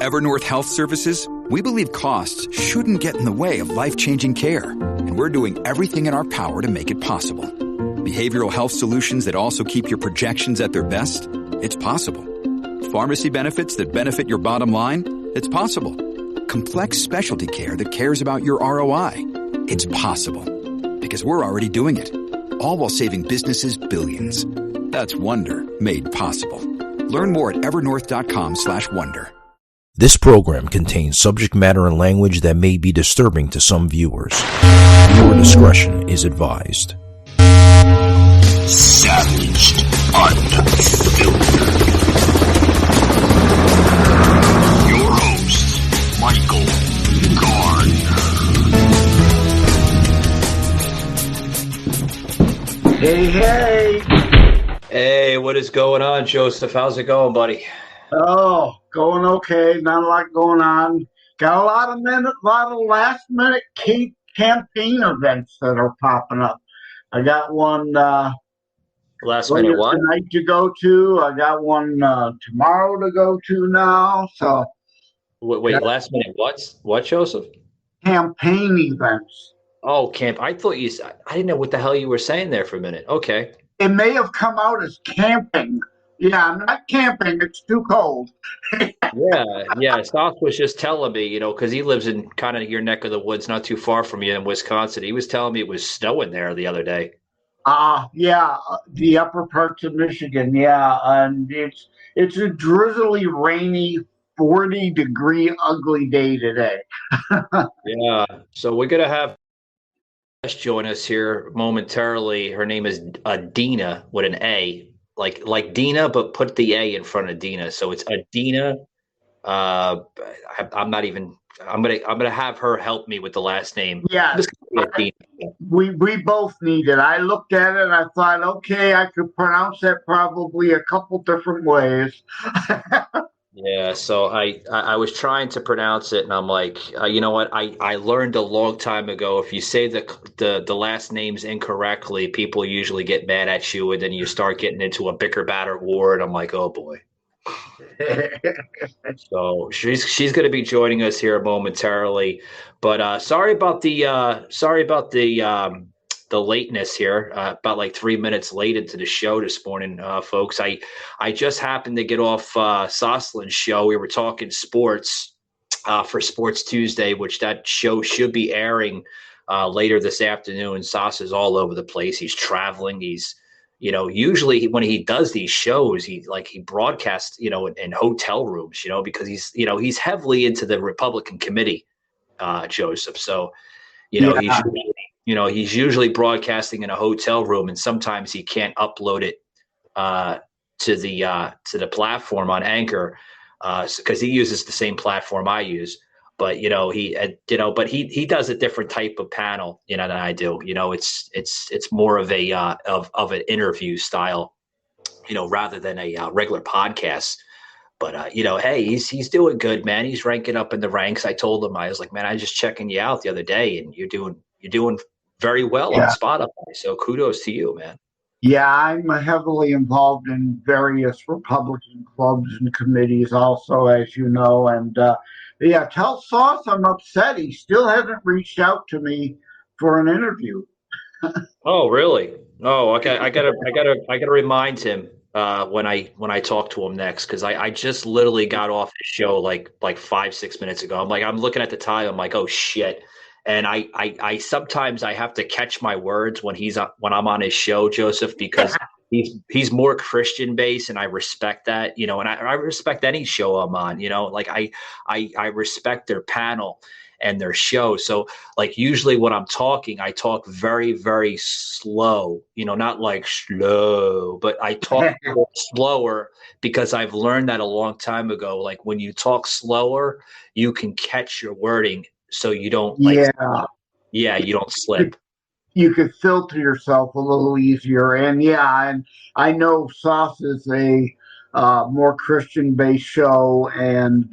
At Evernorth Health Services, we believe costs shouldn't get in the way of life-changing care, and we're doing everything in our power to make it possible. Behavioral health solutions that also keep your projections at their best? It's possible. Pharmacy benefits that benefit your bottom line? It's possible. Complex specialty care that cares about your ROI? It's possible. Because we're already doing it. All while saving businesses billions. That's Wonder made possible. Learn more at evernorth.com/wonder. This program contains subject matter and language that may be disturbing to some viewers. Viewer discretion is advised. Savaged, unfiltered. Your host, Michael Gardner. Hey. Hey, what is going on, Joseph? How's it going, buddy? Oh, going okay. Not a lot going on. Got a lot of last minute campaign events that are popping up. I got one last minute one tonight to go to. I got one tomorrow to go to now. So wait, last minute what, Joseph? Campaign events. Oh, camp. I didn't know what the hell you were saying there for a minute. Okay. It may have come out as camping. Yeah, I'm not camping. It's too cold. Yeah. Stock was just telling me, because he lives in kind of your neck of the woods, not too far from you in Wisconsin. He was telling me it was snowing there the other day. Yeah, the upper parts of Michigan. Yeah, and it's a drizzly, rainy, 40-degree, ugly day today. Yeah. So we're gonna have join us here momentarily. Her name is Adeena with an A. Like Dina, but put the A in front of Dina. So it's Adeena. I'm gonna have her help me with the last name. Yeah, we both need it. I looked at it and I thought, okay, I could pronounce that probably a couple different ways. Yeah, so I was trying to pronounce it, and I'm like, you know what? I learned a long time ago, if you say the last names incorrectly, people usually get mad at you, and then you start getting into a bicker batter war, and I'm like, oh boy. So she's going to be joining us here momentarily, but sorry about the lateness here, about like 3 minutes late into the show this morning, folks. I just happened to get off Soslin's show. We were talking sports for Sports Tuesday, which that show should be airing later this afternoon. Sauce is all over the place. He's traveling. He's, usually when he does these shows, he broadcasts, in hotel rooms, because he's heavily into the Republican committee, Joseph. So, he's usually broadcasting in a hotel room, and sometimes he can't upload it to the platform on Anchor because he uses the same platform I use. But he does a different type of panel, than I do. It's more of of an interview style, rather than a regular podcast. But hey, he's doing good, man. He's ranking up in the ranks. I told him, I was like, man, I was just checking you out the other day, and you're doing very well on Spotify. So kudos to you, man. Yeah, I'm heavily involved in various Republican clubs and committees also, as you know. And tell Sauce I'm upset. He still hasn't reached out to me for an interview. Oh, really? Oh, okay. I gotta remind him when I talk to him next, because I just literally got off the show like 5-6 minutes ago. I'm looking at the time. I'm like, oh shit. And I sometimes I have to catch my words when I'm on his show, Joseph, because he's more Christian based, and I respect that, and I respect any show I'm on, I respect their panel and their show. So usually when I'm talking, I talk very, very slow, not like slow, but I talk slower, because I've learned that a long time ago. Like when you talk slower, you can catch your wording, so you don't you don't slip. You could filter yourself a little easier. And I know Sauce is a more Christian-based show, and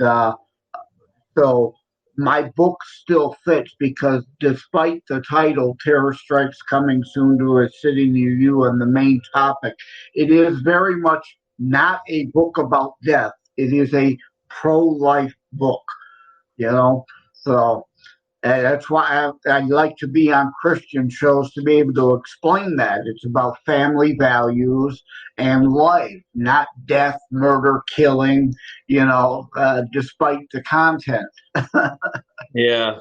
so my book still fits, because despite the title, Terror Strikes Coming Soon to a City Near You, and the main topic, it is very much not a book about death. It is a pro-life book, you know. So that's why I like to be on Christian shows to be able to explain that. It's about family values and life, not death, murder, killing, despite the content. Yeah.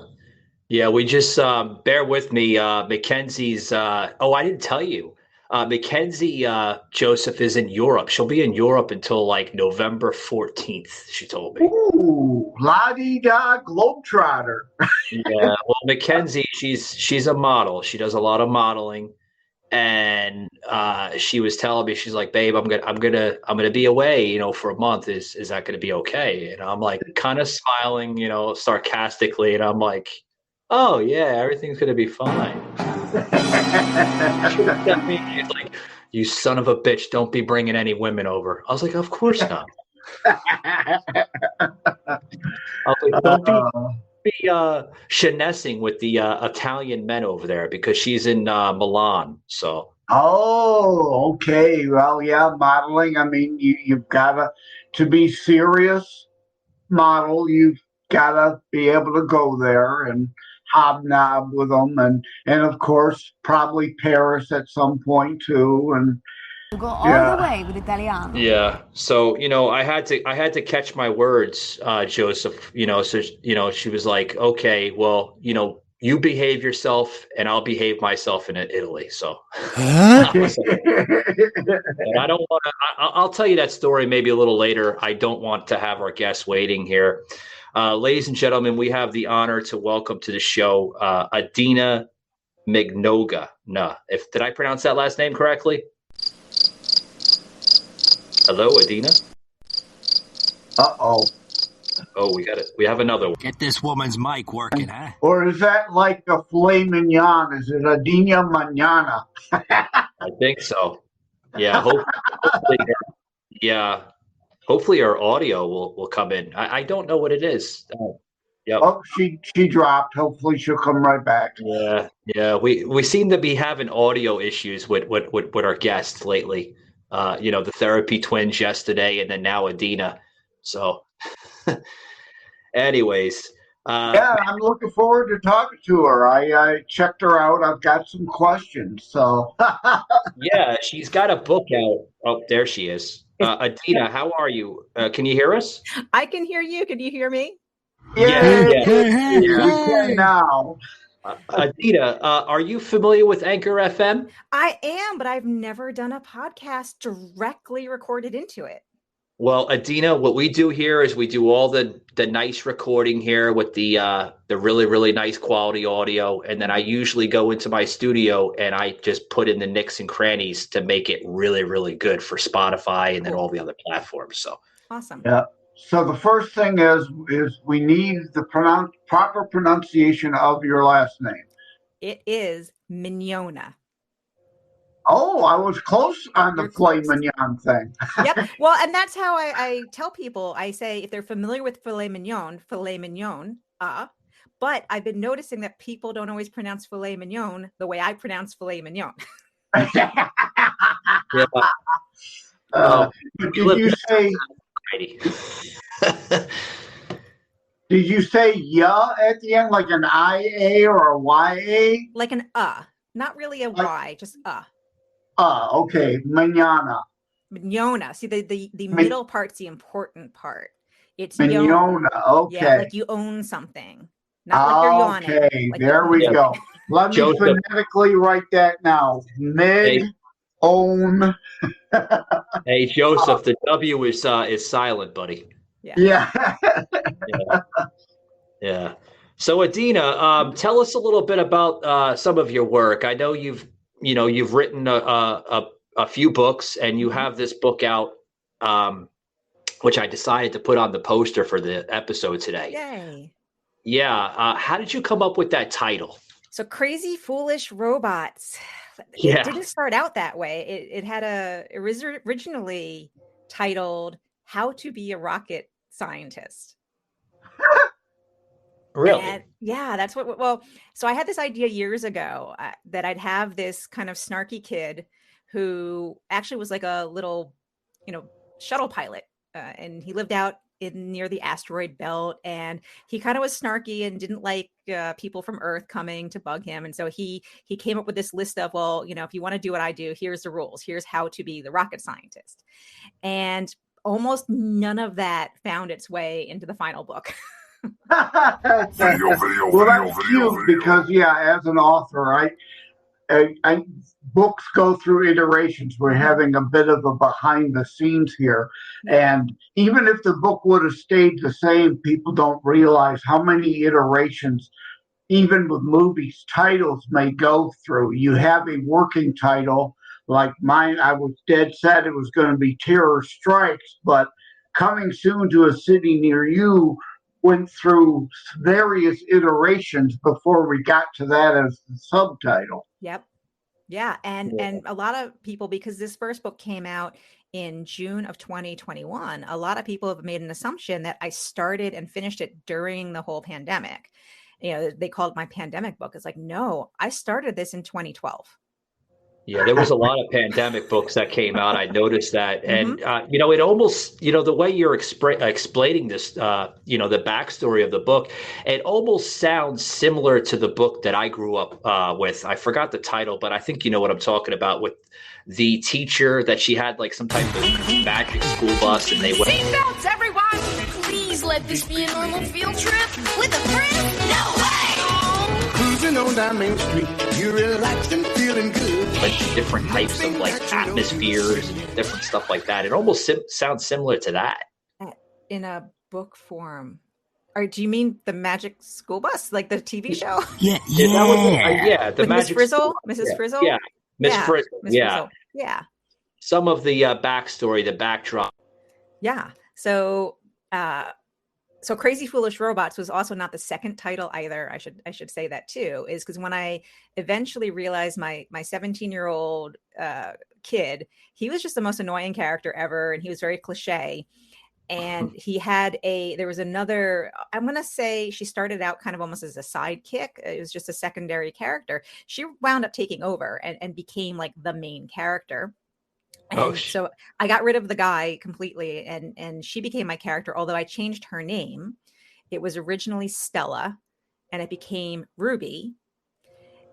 Yeah, we just bear with me. Mackenzie's. I didn't tell you. Mackenzie Joseph is in Europe. She'll be in Europe until like November 14th. She told me. Ooh, la-di-da globetrotter. Yeah. Well, Mackenzie, she's a model. She does a lot of modeling, and she was telling me, she's like, "Babe, I'm gonna be away, for a month. Is that gonna be okay?" And I'm like, kind of smiling, sarcastically, and I'm like, "Oh yeah, everything's gonna be fine." She looked at me, she's like, "You son of a bitch! Don't be bringing any women over." I was like, "Of course not." I was like, "Don't be finessing with the Italian men over there because she's in Milan." So Oh, okay. Well, yeah, modeling. I mean, you've got to be serious model. You've got to be able to go there and hobnob with them, and of course, probably Paris at some point too. And Go all yeah, the way with Italiano. yeah. So, I had to catch my words, Joseph, so, she was like, okay, well, you behave yourself and I'll behave myself in Italy. So I was like, and I don't want to, I'll tell you that story maybe a little later. I don't want to have our guests waiting here. Ladies and gentlemen, we have the honor to welcome to the show, Adeena Mignogna. Did I pronounce that last name correctly? Hello, Adeena. uh-oh. Oh, we got it. We have another one. Get this woman's mic working, huh? Or is that like a filet mignon? Is it Adeena Mañana? I think so. Yeah. Hopefully our audio will come in. I don't know what it is. Yep. Oh, she dropped. Hopefully she'll come right back. Yeah. Yeah. We seem to be having audio issues with our guests lately. The therapy twins yesterday, and then now Adeena. So, anyways. Yeah, I'm looking forward to talking to her. I checked her out. I've got some questions. So Yeah, she's got a book out. Oh, there she is. Adeena, how are you? Can you hear us? I can hear you. Can you hear me? yeah, Yeah. we can now. Adeena, are you familiar with Anchor FM? I am, but I've never done a podcast directly recorded into it. Well, Adeena, what we do here is we do all the nice recording here with the really, really nice quality audio. And then I usually go into my studio and I just put in the nicks and crannies to make it really, really good for Spotify and then all the other platforms. So Awesome. Yeah. So the first thing is we need the proper pronunciation of your last name. It is Mignogna. Oh, I was close on the You're filet close. mignon thing. Yep. Well, and that's how I tell people. I say if they're familiar with filet mignon, but I've been noticing that people don't always pronounce filet mignon the way I pronounce filet mignon. yeah. Did you say? Did you say "ya" at the end, like an "ia" or a "ya"? Like an not really a Y, just Okay, mañana. Mignogna. See, the middle part's the important part. It's Mignogna. Okay. Yeah, like you own something. Not like you're yawning. Okay, like there we go. Let me Joseph. phonetically write that now. Own. Hey, Joseph, the W is silent, buddy. Yeah. Yeah. So, Adeena, tell us a little bit about some of your work. I know you've written a few books, and you have this book out, which I decided to put on the poster for the episode today. Yay. Yeah. How did you come up with that title? So Crazy Foolish Robots. Yeah. It didn't start out that way. It had it was originally titled How to Be a Rocket Scientist. Really? And yeah, that's so I had this idea years ago that I'd have this kind of snarky kid who actually was like a little, shuttle pilot. And he lived out in near the asteroid belt, and he kind of was snarky and didn't like people from Earth coming to bug him. And so he came up with this list of, well, if you want to do what I do, here's the rules. Here's how to be the rocket scientist. And almost none of that found its way into the final book. Well, that's cute because, yeah, as an author, books go through iterations. We're having a bit of a behind the scenes here. And even if the book would have stayed the same, people don't realize how many iterations, even with movies, titles may go through. You have a working title like mine. I was dead set it was going to be Terror Strikes, but Coming Soon to a City Near You went through various iterations before we got to that as the subtitle. Yep. Yeah. And a lot of people, because this first book came out in June of 2021, a lot of people have made an assumption that I started and finished it during the whole pandemic. They called it my pandemic book. It's like, no, I started this in 2012. Yeah, there was a lot of pandemic books that came out. I noticed that. And, it almost, the way you're explaining this, the backstory of the book, it almost sounds similar to the book that I grew up with. I forgot the title, but I think you know what I'm talking about, with the teacher that she had like some type of magic school bus, and they went. Seatbelts, everyone! Please let this be a normal field trip with a friend. No way! Cruising on down Main Street, you're relaxed and feeling good. Like different types of like atmospheres and different stuff like that. It almost sounds similar to that. In a book form. Or do you mean the Magic School Bus, like the TV show? Yeah. The with Magic Miss Frizzle? School. Mrs. Frizzle? Yeah. Miss Frizzle. Frizzle. Yeah. Some of the backstory, the backdrop. Yeah. So Crazy Foolish Robots was also not the second title either. I should say that too, is because when I eventually realized my 17-year-old kid, he was just the most annoying character ever, and he was very cliche. And he had there was another, I'm going to say she started out kind of almost as a sidekick. It was just a secondary character. She wound up taking over and became like the main character. And so I got rid of the guy completely, and she became my character, although I changed her name. It was originally Stella, and it became Ruby.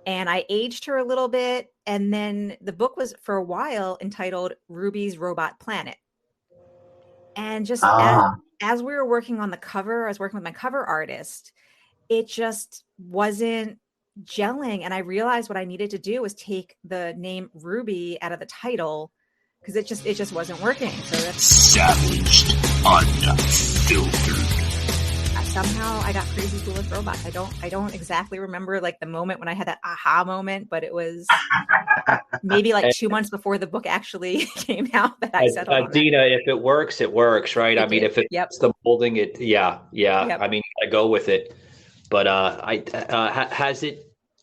And I aged her a little bit, and then the book was for a while entitled Ruby's Robot Planet. And just as we were working on the cover, I was working with my cover artist, it just wasn't gelling. And I realized what I needed to do was take the name Ruby out of the title, because it just wasn't working. So that's savaged, unfiltered. Somehow I got Crazy Foolish Robots. I don't exactly remember like the moment when I had that aha moment, but it was maybe like 2 months before the book actually came out that I settled on Adeena, if it works, it works, right? I mean, if it's the molding, yeah. Yep. I mean, I go with it. But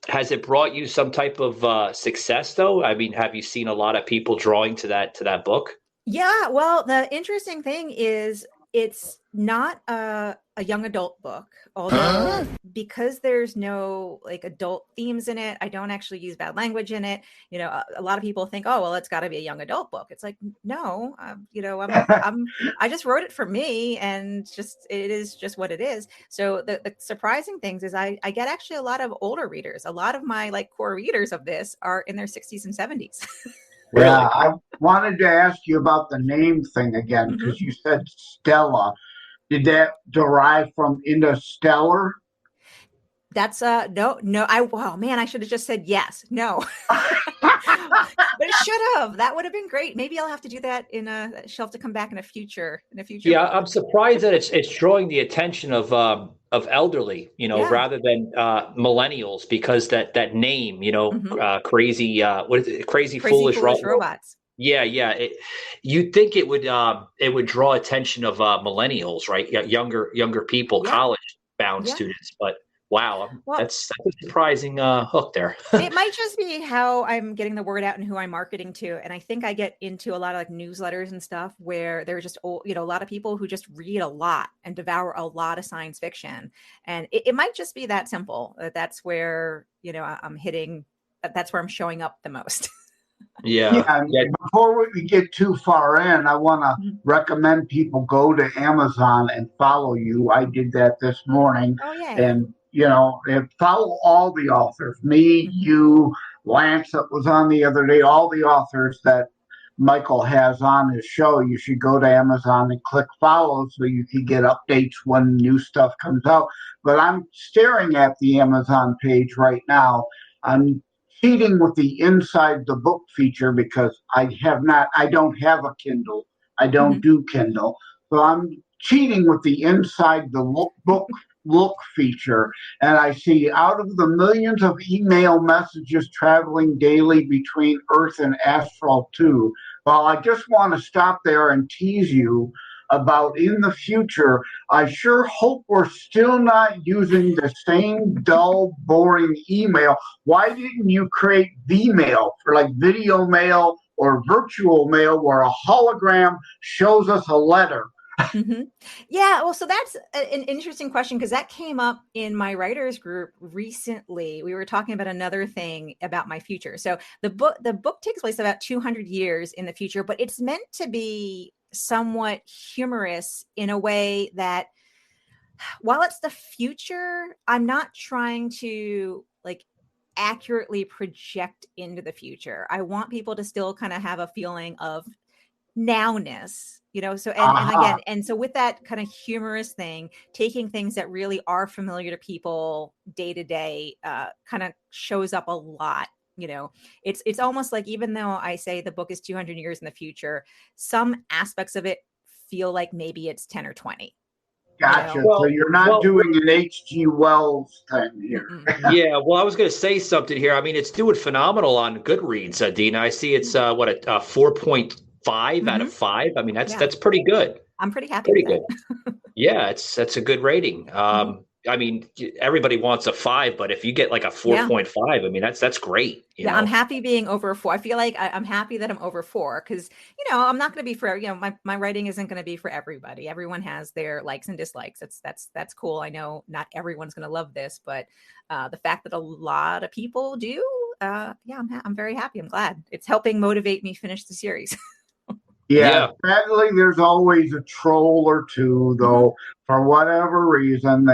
has it brought you some type of success though? I mean, have you seen a lot of people drawing to that book? Yeah. Well, the interesting thing is it's not a young adult book, although because there's no like adult themes in it, I don't actually use bad language in it. A lot of people think, oh, well, it's got to be a young adult book. It's like, no, I just wrote it for me, and it is just what it is. So the surprising things is I get actually a lot of older readers. A lot of my like core readers of this are in their 60s and 70s. Really? Yeah, I wanted to ask you about the name thing again, because you said Stella. Did that derive from Interstellar? That's no. I should have just said yes. No. But it should have. That would have been great. Maybe I'll have to do that in a shelf to come back in a future. Yeah, I'm surprised that it's drawing the attention of elderly, rather than millennials, because that name, crazy, what is it? Crazy Foolish Robots. Yeah. You'd think it would draw attention of millennials, right? Younger people, college bound students, but. Wow, that's a surprising hook there. It might just be how I'm getting the word out and who I'm marketing to. And I think I get into a lot of like newsletters and stuff where there's just, a lot of people who just read a lot and devour a lot of science fiction. And it might just be that simple. That's where, I'm hitting, that's where I'm showing up the most. Yeah. Yeah, and Yeah. before we get too far in, I want to Mhm. recommend people go to Amazon and follow you. I did that this morning, Oh, yay. and and follow all the authors. Me, Mhm. you, Lance, that was on the other day. All the authors that Michael has on his show. You should go to Amazon and click follow so you can get updates when new stuff comes out. But I'm staring at the Amazon page right now. I'm cheating with the inside the book feature because I don't have a Kindle. I don't Mhm. do Kindle. So I'm cheating with the inside the book look feature. And I see out of the millions of email messages traveling daily between Earth and Astral 2. Well, I just want to stop there and tease you about in the future. I sure hope we're still not using the same dull, boring email. Why didn't you create V-mail for like video mail or virtual mail where a hologram shows us a letter? Hmm. Yeah, well, so that's an interesting question because that came up in my writers group recently. We were talking about another thing about my future. So the book takes place about 200 years in the future, but it's meant to be somewhat humorous in a way that while it's the future, I'm not trying to like accurately project into the future. I want people to still kind of have a feeling of nowness, so and Aha. again, and so with that kind of humorous thing, taking things that really are familiar to people day to day kind of shows up a lot. It's almost like, even though I say the book is 200 years in the future, some aspects of it feel like maybe it's 10 or 20. Gotcha. So Well, you're not well, doing an H.G. Wells thing here. Mm-mm. yeah. Well, I was going to say something here. I mean, it's doing phenomenal on Goodreads, Adeena. I see it's what a 4.5 out of Hmm. 5. I mean, that's Yeah, that's pretty good. I'm pretty happy Pretty with good. that. Yeah, that's a good rating. Mhm. I mean, everybody wants a 5, but if you get like a Yeah. 4.5, I mean, that's great, you Yeah, I'm know. happy being over 4. I feel like I'm happy that I'm over 4 because, I'm not going to be for, my writing isn't going to be for everybody. Everyone has their likes and dislikes. That's cool. I know not everyone's going to love this, but the fact that a lot of people do, yeah, I'm very happy. I'm glad it's helping motivate me finish the series. Yeah, Yeah. sadly, there's always a troll or two, Hmm. though. For whatever reason,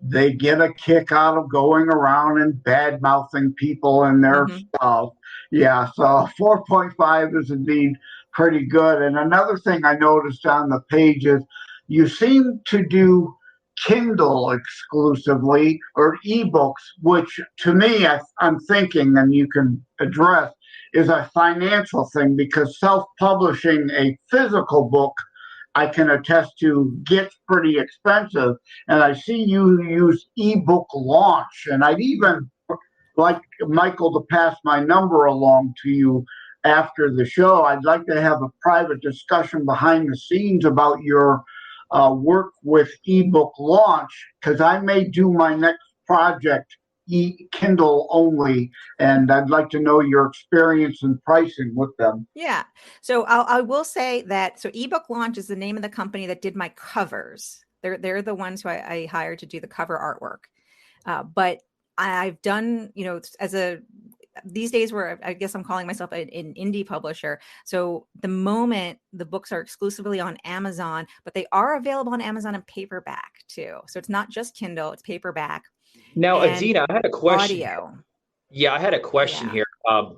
they get a kick out of going around and bad mouthing people and their Hmm. stuff. Yeah, so 4.5 is indeed pretty good. And another thing I noticed on the page is you seem to do Kindle exclusively or ebooks, which to me, I'm thinking, and you can address, is a financial thing because self-publishing a physical book, I can attest to, gets pretty expensive. And I see you use ebook launch, and I'd even like Michael to pass my number along to you after the show. I'd like to have a private discussion behind the scenes about your work with ebook launch because I may do my next project Kindle only, and I'd like to know your experience and pricing with them. Yeah. So I will say that ebook launch is the name of the company that did my covers. They're the ones who I hired to do the cover artwork. But I've done, these days where I guess I'm calling myself an indie publisher. So the moment the books are exclusively on Amazon, but they are available on Amazon in paperback too. So it's not just Kindle, it's paperback Now, and Adeena, I had a question. audio. Yeah, I had a question Yeah. here.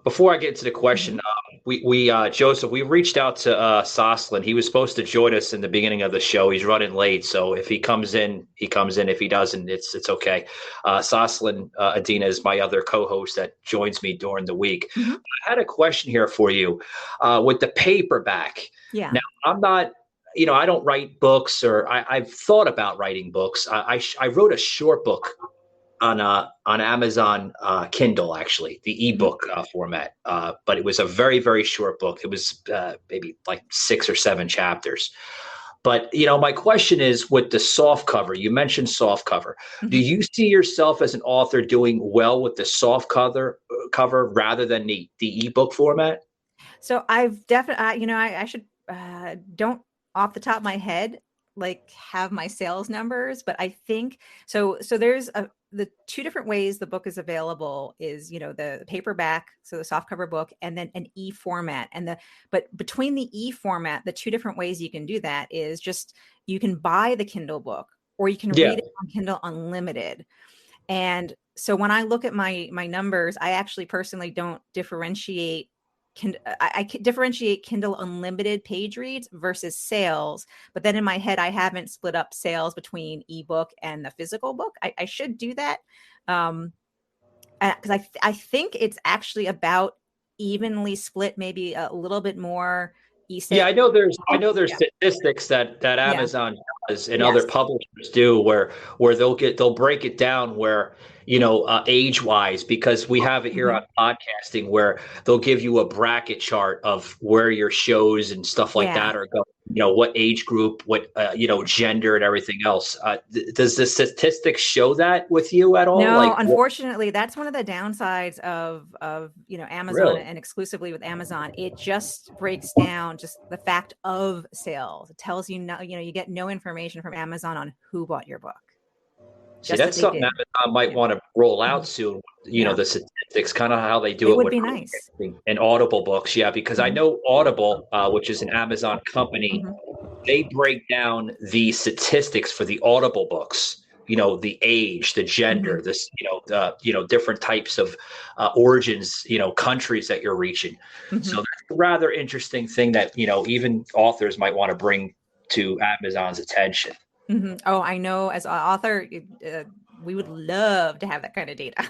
Before I get to the question, Hmm. we Joseph, we reached out to Soslin. He was supposed to join us in the beginning of the show. He's running late, so if he comes in, he comes in. If he doesn't, it's okay. Soslin Adeena is my other co-host that joins me during the week. Hmm. I had a question here for you with the paperback. Yeah. Now, I'm not. I don't write books, or I've thought about writing books. I wrote a short book on Amazon Kindle, actually, the Hmm. ebook format. But it was a very, very short book. It was maybe like 6 or 7 chapters. But my question is, with the soft cover, you mentioned soft cover. Do Hmm. you see yourself as an author doing well with the soft cover rather than the ebook format? So I've definitely, I should don't off the top of my head. like have my sales numbers, but I think so. So there's the two different ways the book is available is, the paperback, so the softcover book, and then an e-format. But between the e-format, the two different ways you can do that is just you can buy the Kindle book or you can read it on Kindle Unlimited. And so when I look at my numbers, I actually personally don't differentiate. I differentiate Kindle Unlimited page reads versus sales, but then in my head, I haven't split up sales between ebook and the physical book. I should do that because I think it's actually about evenly split, maybe a little bit more e-sales. Yeah, I know there's statistics that Amazon does and other publishers do where they'll break it down where age wise, because we have it here on podcasting where they'll give you a bracket chart of where your shows and stuff like that are going. What age group, what gender and everything else. Does the statistics show that with you at all? No, unfortunately, that's one of the downsides of Amazon. Really? And exclusively with Amazon. It just breaks down just the fact of sales. It tells you you get no information from Amazon on who bought your book. See, that's something Amazon might want to roll out soon. The statistics, kind of how they do it would with be nice. And Audible books. Yeah, because I know Audible, which is an Amazon company, they break down the statistics for the Audible books. The age, the gender, this, different types of origins, countries that you're reaching. So that's a rather interesting thing that, even authors might want to bring to Amazon's attention. Oh, I know. As an author, we would love to have that kind of data.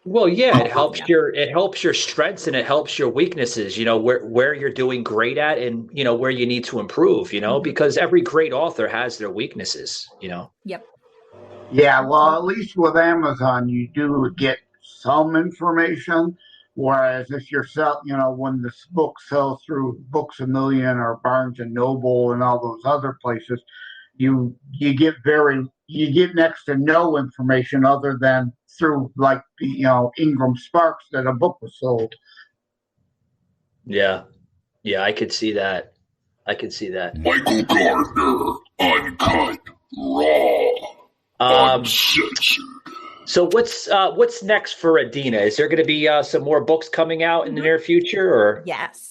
Well, yeah, it helps your strengths and it helps your weaknesses. Where you're doing great at and where you need to improve. Because every great author has their weaknesses. Yep. Yeah, well, at least with Amazon, you do get some information. Whereas if you're when this book sells through Books A Million or Barnes and Noble and all those other places, you get next to no information other than through like the Ingram Sparks that a book was sold. Yeah, I could see that. Michael Gardner, uncut, raw, uncensored. So what's next for Adeena? Is there going to be some more books coming out in the near future, or? Yes.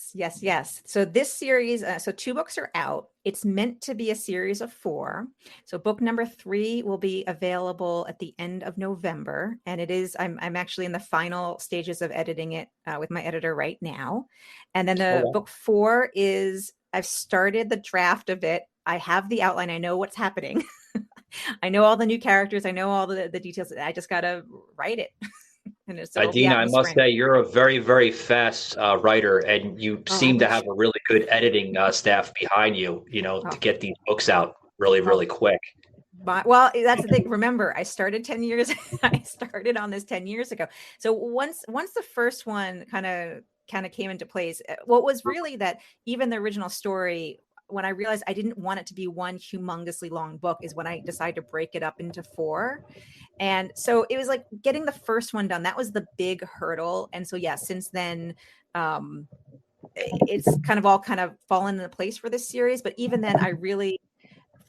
So this series, so 2 books are out. It's meant to be a series of 4. So book number 3 will be available at the end of November, and it is. I'm actually in the final stages of editing it with my editor right now. And then the book 4 is. I've started the draft of it. I have the outline. I know what's happening. I know all the new characters. I know all the details. I just got to write it. And Adeena, I must say you're a very, very fast writer, and you seem to have a really good editing staff behind you, to get these books out really, really quick. Well, that's the thing. Remember, I started 10 years. I started on this 10 years ago. So once the first one kind of came into place, what was really that even the original story, when I realized I didn't want it to be one humongously long book, is when I decided to break it up into 4. And so it was like getting the first one done. That was the big hurdle. And so, since then, it's kind of fallen into place for this series. But even then, I really,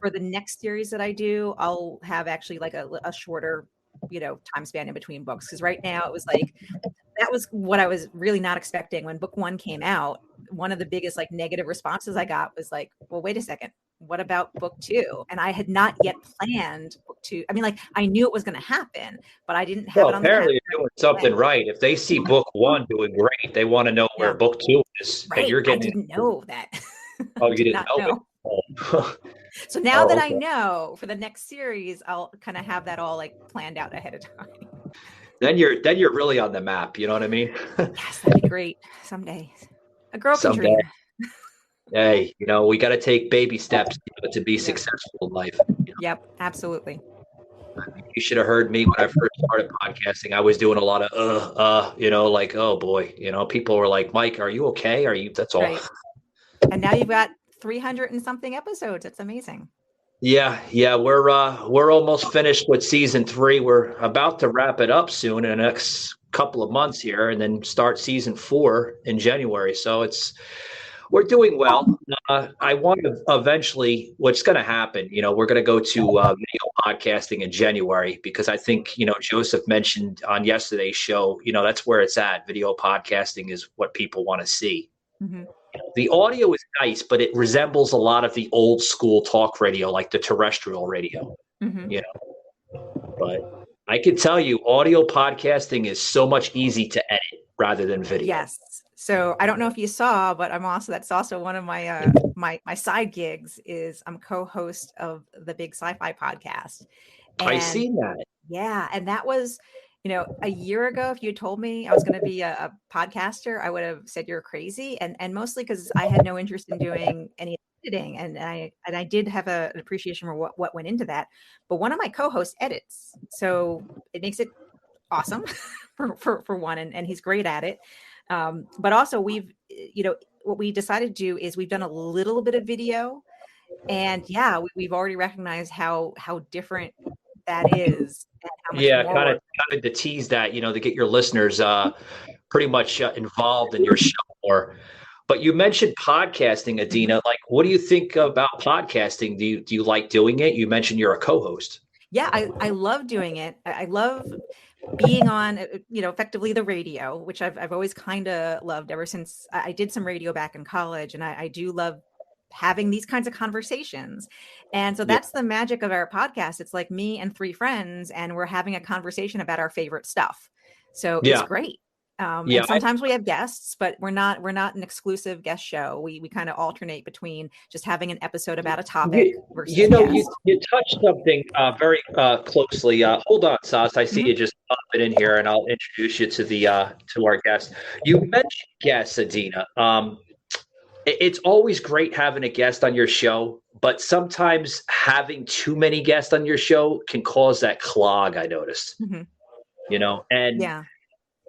for the next series that I do, I'll have actually like a shorter, time span in between books. Because right now it was like, that was what I was really not expecting when book 1 came out. One of the biggest negative responses I got was like, well, wait a second. What about book 2? And I had not yet planned book 2. I mean, I knew it was going to happen, but I didn't have it on the calendar. Apparently you're doing something right. If they see book 1 doing great, they want to know where book 2 is. Right. And you're getting. I didn't know that. Oh, you didn't know it? So now that I know, for the next series, I'll kind of have that all planned out ahead of time. Then you're really on the map. You know what I mean? Yes, that'd be great someday. A girl can dream. Hey, we got to take baby steps to be successful in life. Yep, absolutely. You should have heard me when I first started podcasting. I was doing a lot of oh boy, people were like, Mike, are you okay? That's all. Right. And now you've got 300 and something episodes. It's amazing. Yeah, we're almost finished with season 3. We're about to wrap it up soon in the next couple of months here, and then start season 4 in January. So We're doing well. I want to eventually, what's going to happen, we're going to go to video podcasting in January because I think, Joseph mentioned on yesterday's show, that's where it's at. Video podcasting is what people want to see. Mm-hmm. The audio is nice, but it resembles a lot of the old school talk radio, like the terrestrial radio, Mm-hmm. But I can tell you audio podcasting is so much easy to edit rather than video. Yes. So I don't know if you saw, but that's also one of my my side gigs is I'm co-host of the Big Sci-Fi podcast. And I seen that. Yeah. And that was, a year ago, if you told me I was going to be a podcaster, I would have said you're crazy. And mostly because I had no interest in doing any editing. And I did have an appreciation for what went into that. But one of my co-hosts edits. So it makes it awesome for one. And he's great at it. But also we've, what we decided to do is we've done a little bit of video, and we've already recognized how different that is. And how much more kind of to tease that, to get your listeners pretty much involved in your show more. But you mentioned podcasting, Adeena. Like, what do you think about podcasting? Do you like doing it? You mentioned you're a co-host. Yeah, I love doing it. I love being on, effectively the radio, which I've always kind of loved ever since I did some radio back in college. And I do love having these kinds of conversations. And so that's the magic of our podcast. It's like me and three friends, and we're having a conversation about our favorite stuff. So it's great. And sometimes we have guests, but we're not an exclusive guest show. We kind of alternate between just having an episode about a topic versus you touched something very closely. Hold on, Sas. I see you just popping in here, and I'll introduce you to the to our guest. You mentioned guests, Adeena. It's always great having a guest on your show, but sometimes having too many guests on your show can cause that clog. I noticed,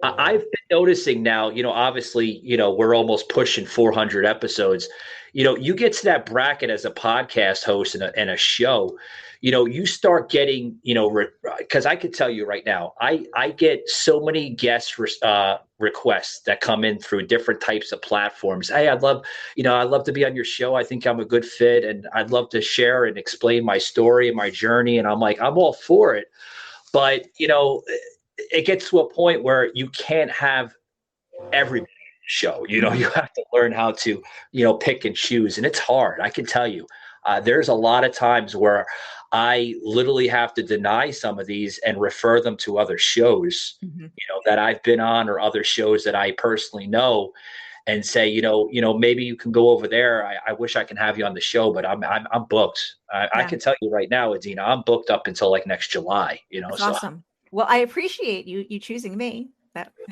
I've been noticing now, obviously, we're almost pushing 400 episodes. You get to that bracket as a podcast host and a show, you start getting, because I could tell you right now, I get so many guest requests that come in through different types of platforms. Hey, I'd love to be on your show. I think I'm a good fit, and I'd love to share and explain my story and my journey. And I'm like, I'm all for it. But, it gets to a point where you can't have every show. You have to learn how to, pick and choose. And it's hard. I can tell you, there's a lot of times where I literally have to deny some of these and refer them to other shows, that I've been on, or other shows that I personally know, and say, maybe you can go over there. I wish I can have you on the show, but I'm booked. I can tell you right now, Adeena, I'm booked up until like next July. That's awesome. Well, I appreciate you choosing me.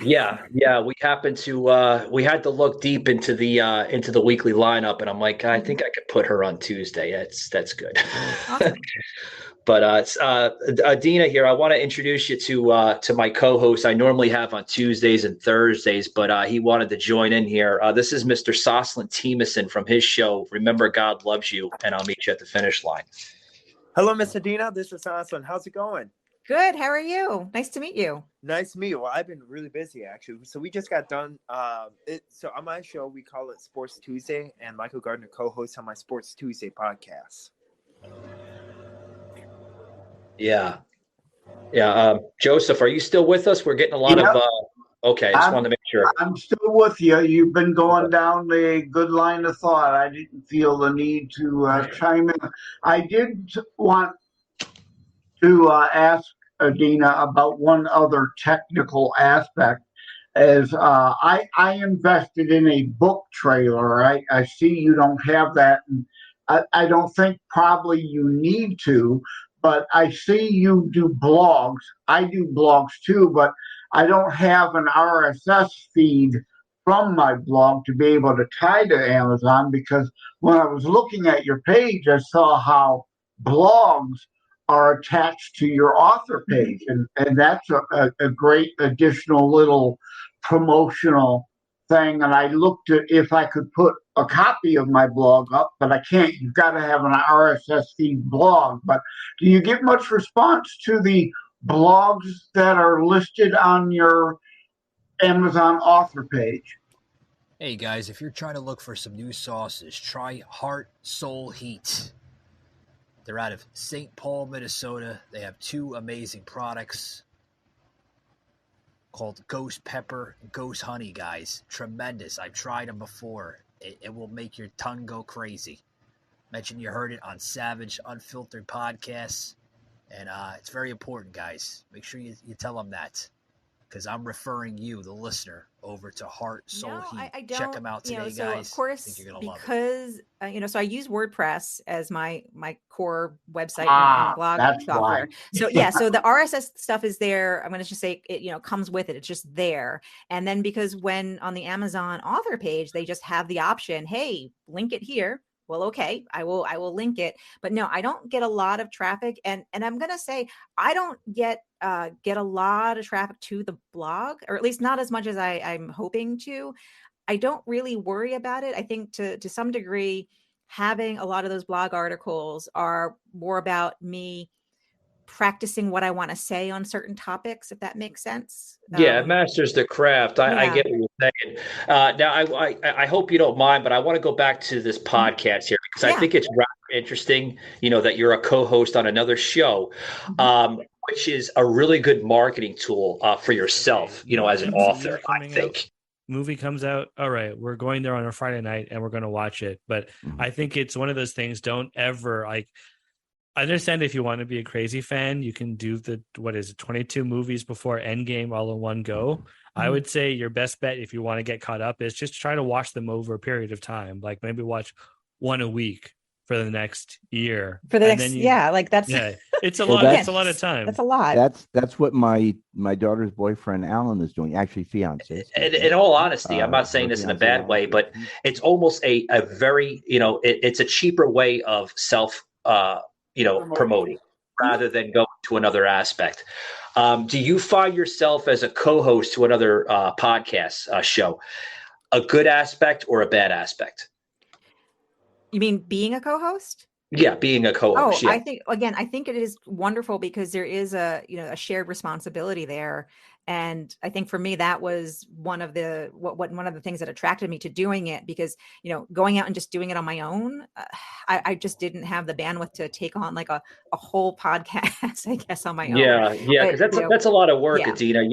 Yeah. We happened to we had to look deep into the weekly lineup, and I'm like, I think I could put her on Tuesday. That's good. Awesome. But Adeena here, I want to introduce you to my co-host. I normally have on Tuesdays and Thursdays, but he wanted to join in here. This is Mr. Soslin Timison from his show, Remember God Loves You, and I'll meet you at the finish line. Hello, Miss Adeena. This is Soslin. How's it going? Good. How are you? Nice to meet you. Nice to meet you. Well, I've been really busy, actually. So we just got done. So on my show, we call it Sports Tuesday, and Michael Gardner co-hosts on my Sports Tuesday podcast. Yeah. Joseph, are you still with us? We're getting a lot of. Okay, I just wanted to make sure. I'm still with you. You've been going down a good line of thought. I didn't feel the need to chime in. I did want to ask Adeena about one other technical aspect. As I invested in a book trailer. I see you don't have that, and I don't think probably you need to, but I see you do blogs. I do blogs too, but I don't have an RSS feed from my blog to be able to tie to Amazon, because when I was looking at your page, I saw how blogs are attached to your author page. And that's a great additional little promotional thing. And I looked at if I could put a copy of my blog up, but I can't. You've got to have an RSS feed blog. But do you get much response to the blogs that are listed on your Amazon author page? Hey guys, if you're trying to look for some new sauces, try Heart Soul Heat. They're out of St. Paul, Minnesota. They have two amazing products called Ghost Pepper and Ghost Honey, guys. Tremendous. I've tried them before. It will make your tongue go crazy. Mention you heard it on Savage Unfiltered Podcasts. And it's very important, guys. Make sure you tell them that. Because I'm referring you, the listener, over to Heart Soul Heat. I don't. Check them out today, so guys. Of course, I think you're gonna love it. because so I use WordPress as my core website and blog software. Why. So yeah, so the RSS stuff is there. I'm going to just say it comes with it. It's just there. And then because when on the Amazon author page, they just have the option, hey, link it here. Well, okay, I will link it. But no, I don't get a lot of traffic. And I'm going to say I don't get a lot of traffic to the blog, or at least not as much as I'm hoping to. I don't really worry about it. I think to some degree, having a lot of those blog articles are more about me practicing what I want to say on certain topics, if that makes sense. Yeah, it masters the craft. I get what you're saying. Now, I hope you don't mind, but I want to go back to this podcast here because I think it's rather interesting, that you're a co-host on another show, which is a really good marketing tool for yourself, as an author, I think. Movie comes out, all right, we're going there on a Friday night and we're going to watch it. But I think it's one of those things, don't ever I understand if you want to be a crazy fan, you can do 22 movies before Endgame all in one go. I would say your best bet if you want to get caught up is just try to watch them over a period of time. Like maybe watch one a week for the next year. For the next, that's it's a lot. It's a lot of time. That's a lot. That's what my daughter's boyfriend Alan is doing. Actually, fiance. In all honesty, I'm not saying this in a bad way, but it's almost a very it's a cheaper way of self promoting rather than going to another aspect. Do you find yourself as a co-host to another podcast show a good aspect or a bad aspect? You mean being a co-host? Yeah, being a co-host. I think it is wonderful because there is a shared responsibility there. And I think for me, that was one of the things that attracted me to doing it, because, going out and just doing it on my own, I just didn't have the bandwidth to take on like a whole podcast, I guess, on my own. Yeah. Because that's a lot of work, Adeena.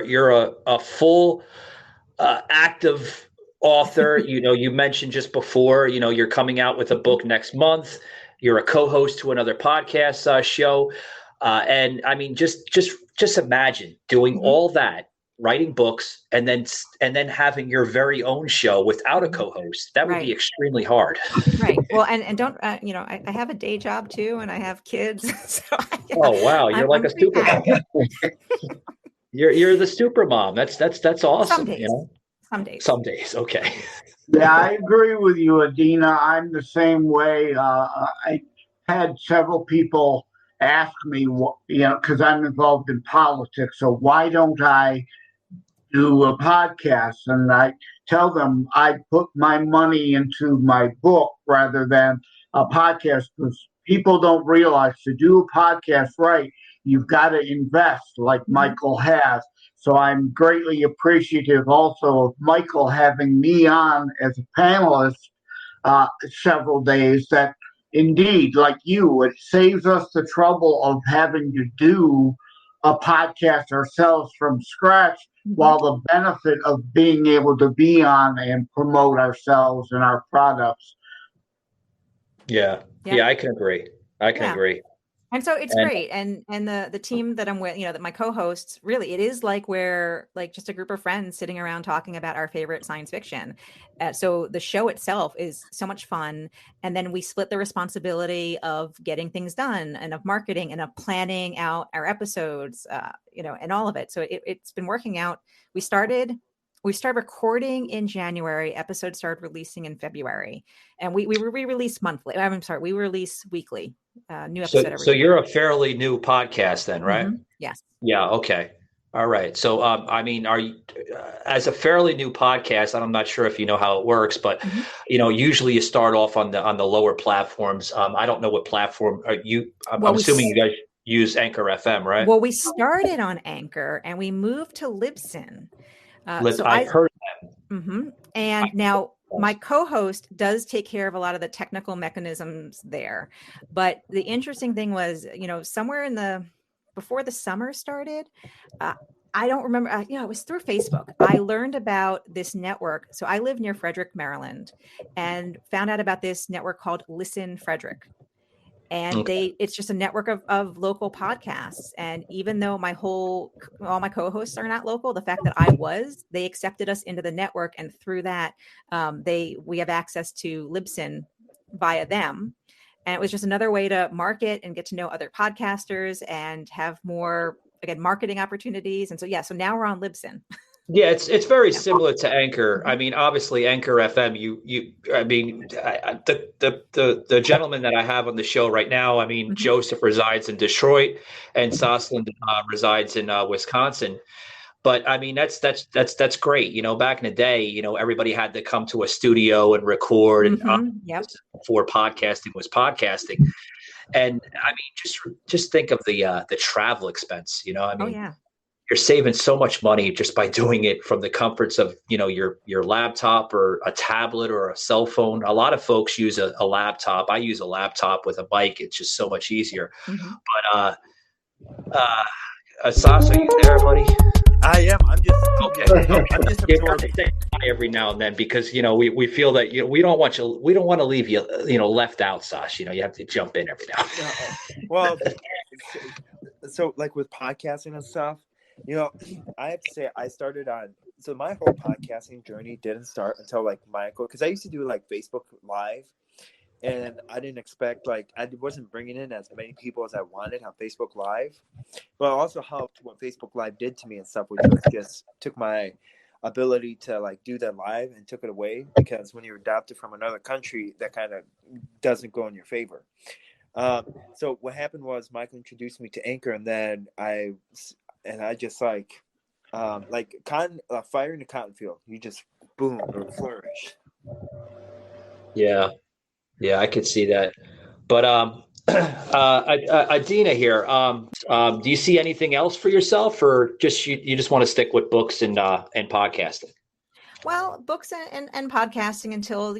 You're a full active author. You mentioned just before, you're coming out with a book next month. You're a co-host to another podcast show. And I mean, just imagine doing all that, writing books, and then having your very own show without a co-host. That would be extremely hard. Right. Well, and don't, I have a day job too, and I have kids. So oh, wow. You're like a super mom. You're the super mom. That's awesome. Some days. Some days. Okay. Yeah, I agree with you, Adeena. I'm the same way. I had several people ask me, because I'm involved in politics, so why don't I do a podcast? And I tell them I put my money into my book rather than a podcast, because people don't realize to do a podcast right, you've got to invest like Michael has. So I'm greatly appreciative also of Michael having me on as a panelist several days. That indeed, like you, it saves us the trouble of having to do a podcast ourselves from scratch, while the benefit of being able to be on and promote ourselves and our products. Yeah, I can agree. Agree. And so it's great. And the team that I'm with, that my co-hosts, really, it is like we're like just a group of friends sitting around talking about our favorite science fiction. So the show itself is so much fun. And then we split the responsibility of getting things done and of marketing and of planning out our episodes, and all of it. So it's been working out. We started recording in January. Episodes started releasing in February, and we re-release monthly. I'm sorry, we release weekly. New episode every week. You're a fairly new podcast then, right? Yes. Yeah. Okay. All right. So, are you, as a fairly new podcast, I'm not sure if you know how it works, but usually you start off on the lower platforms. I don't know what platform are you. I'm assuming you guys use Anchor FM, right? Well, we started on Anchor and we moved to Libsyn. I've heard that. And now my co-host does take care of a lot of the technical mechanisms there. But the interesting thing was, somewhere before the summer started, I don't remember, it was through Facebook. I learned about this network. So I live near Frederick, Maryland, and found out about this network called Listen Frederick. And it's just a network of local podcasts. And even though all my co-hosts are not local, the fact that they accepted us into the network. And through that, we have access to Libsyn via them. And it was just another way to market and get to know other podcasters and have more, again, marketing opportunities. And so now we're on Libsyn. Yeah, it's very similar to Anchor. I mean, obviously, Anchor FM. The gentleman that I have on the show right now. I mean, Joseph resides in Detroit, and Sosland resides in Wisconsin. But I mean, that's great. Back in the day, everybody had to come to a studio and record, and before podcasting was podcasting. And I mean, just think of the travel expense. You're saving so much money just by doing it from the comforts of, your laptop or a tablet or a cell phone. A lot of folks use a laptop. I use a laptop with a mic. It's just so much easier. But Sasa, you there, buddy? I am. I'm just okay. I'm just absorbing every now and then because we feel that we don't want to leave you left out, Sash. You have to jump in every now. Well, so like with podcasting and stuff. I have to say I started so my whole podcasting journey didn't start until like Michael, because I used to do like Facebook Live, and I didn't expect I wasn't bringing in as many people as I wanted on Facebook Live, but also helped what Facebook Live did to me and stuff, which was just took my ability to like do that live and took it away, because when you're adopted from another country, that kind of doesn't go in your favor. So what happened was Michael introduced me to Anchor, and then I just fire in the cotton field. You just boom or flourish. Yeah, I could see that. But Adeena here. Do you see anything else for yourself, or just you just want to stick with books and podcasting? Well, books and podcasting until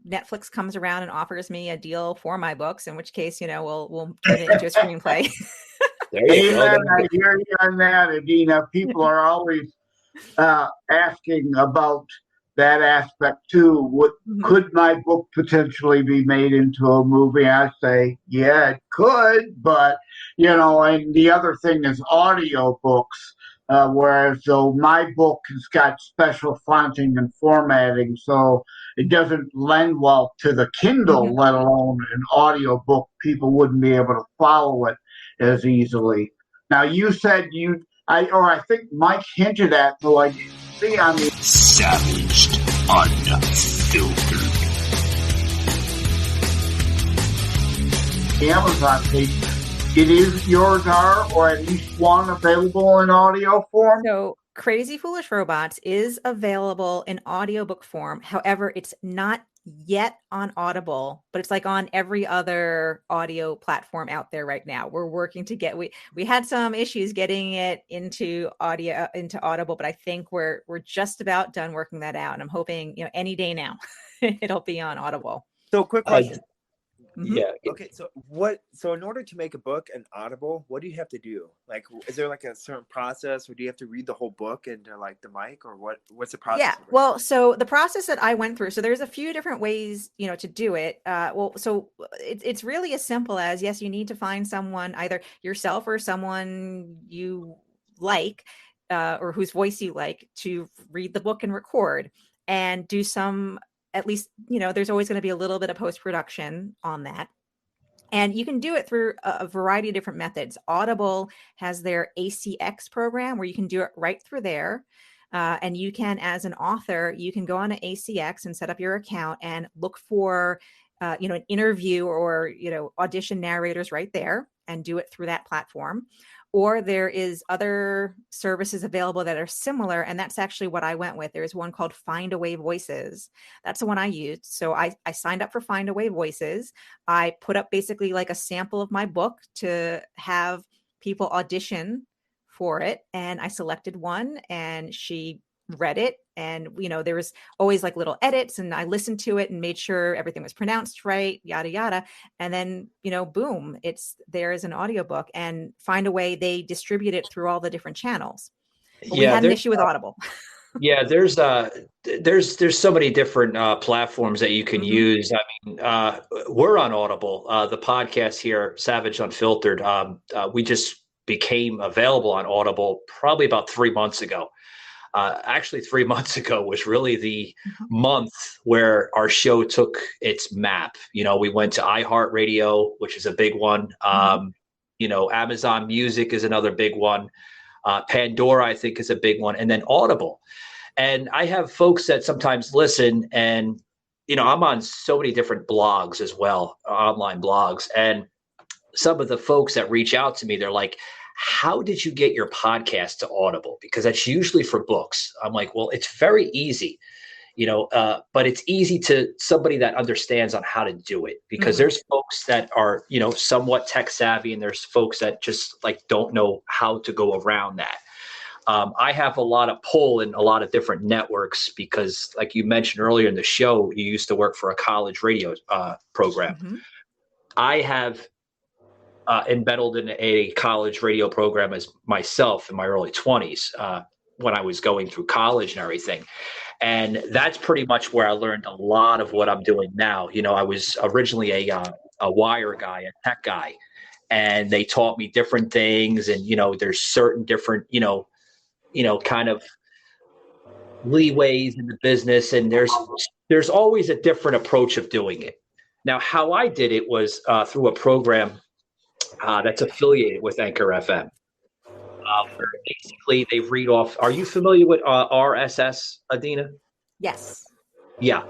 Netflix comes around and offers me a deal for my books, in which case we'll turn it into a screenplay. Amen. I hear you on that, Adeena. People are always asking about that aspect too. Could my book potentially be made into a movie? I say, yeah, it could, but and the other thing is audio books. Whereas my book has got special fonting and formatting, so it doesn't lend well to the Kindle, let alone an audio book. People wouldn't be able to follow it as easily. Now, you said I think Mike hinted at, though I didn't see on the Savaged, Unfiltered Amazon page. It is yours or at least one available in audio form? So Crazy Foolish Robots is available in audiobook form. However, it's not yet on Audible, but it's like on every other audio platform out there right now. We're working to get, we had some issues getting it into Audible, but I think we're just about done working that out. And I'm hoping, any day now it'll be on Audible. So quick question. Yeah. Okay. So in order to make a book an Audible, what do you have to do? Like, is there like a certain process, or do you have to read the whole book into like the mic, or what's the process? Yeah. Well, so the process that I went through, so there's a few different ways, to do it. So it's really as simple as, yes, you need to find someone, either yourself or someone you like, or whose voice you like, to read the book and record and do some, at least, there's always going to be a little bit of post-production on that. And you can do it through a variety of different methods. Audible has their ACX program where you can do it right through there. And you can, as an author, you can go on to ACX and set up your account and look for, an interview or, audition narrators right there and do it through that platform. Or there is other services available that are similar. And that's actually what I went with. There's one called Find Away Voices. That's the one I used. So I signed up for Find Away Voices. I put up basically like a sample of my book to have people audition for it. And I selected one, and she read it, and there was always like little edits, and I listened to it and made sure everything was pronounced right, yada yada. And then boom, it's there as an audiobook, and find a way they distribute it through all the different channels. But we had an issue with Audible. Yeah, there's so many different platforms that you can use. I mean, we're on Audible. The podcast here, Savage Unfiltered, we just became available on Audible probably about 3 months ago. Actually, 3 months ago was really the month where our show took its map. We went to iHeartRadio, which is a big one. Amazon Music is another big one. Pandora, I think, is a big one. And then Audible. And I have folks that sometimes listen, and, I'm on so many different blogs as well, online blogs. And some of the folks that reach out to me, they're like, how did you get your podcast to Audible? Because that's usually for books. I'm like, well, it's very easy, but it's easy to somebody that understands on how to do it, because there's folks that are, somewhat tech savvy, and there's folks that just like don't know how to go around that. I have a lot of pull in a lot of different networks because, like you mentioned earlier in the show, you used to work for a college radio program. I have embedded in a college radio program as myself in my early 20s when I was going through college and everything. And that's pretty much where I learned a lot of what I'm doing now. I was originally a wire guy, a tech guy, and they taught me different things. And, there's certain different, kind of leeways in the business, and there's always a different approach of doing it. Now, how I did it was through a program that's affiliated with Anchor FM. Where basically they read off. Are you familiar with RSS, Adeena? Yes. Yeah.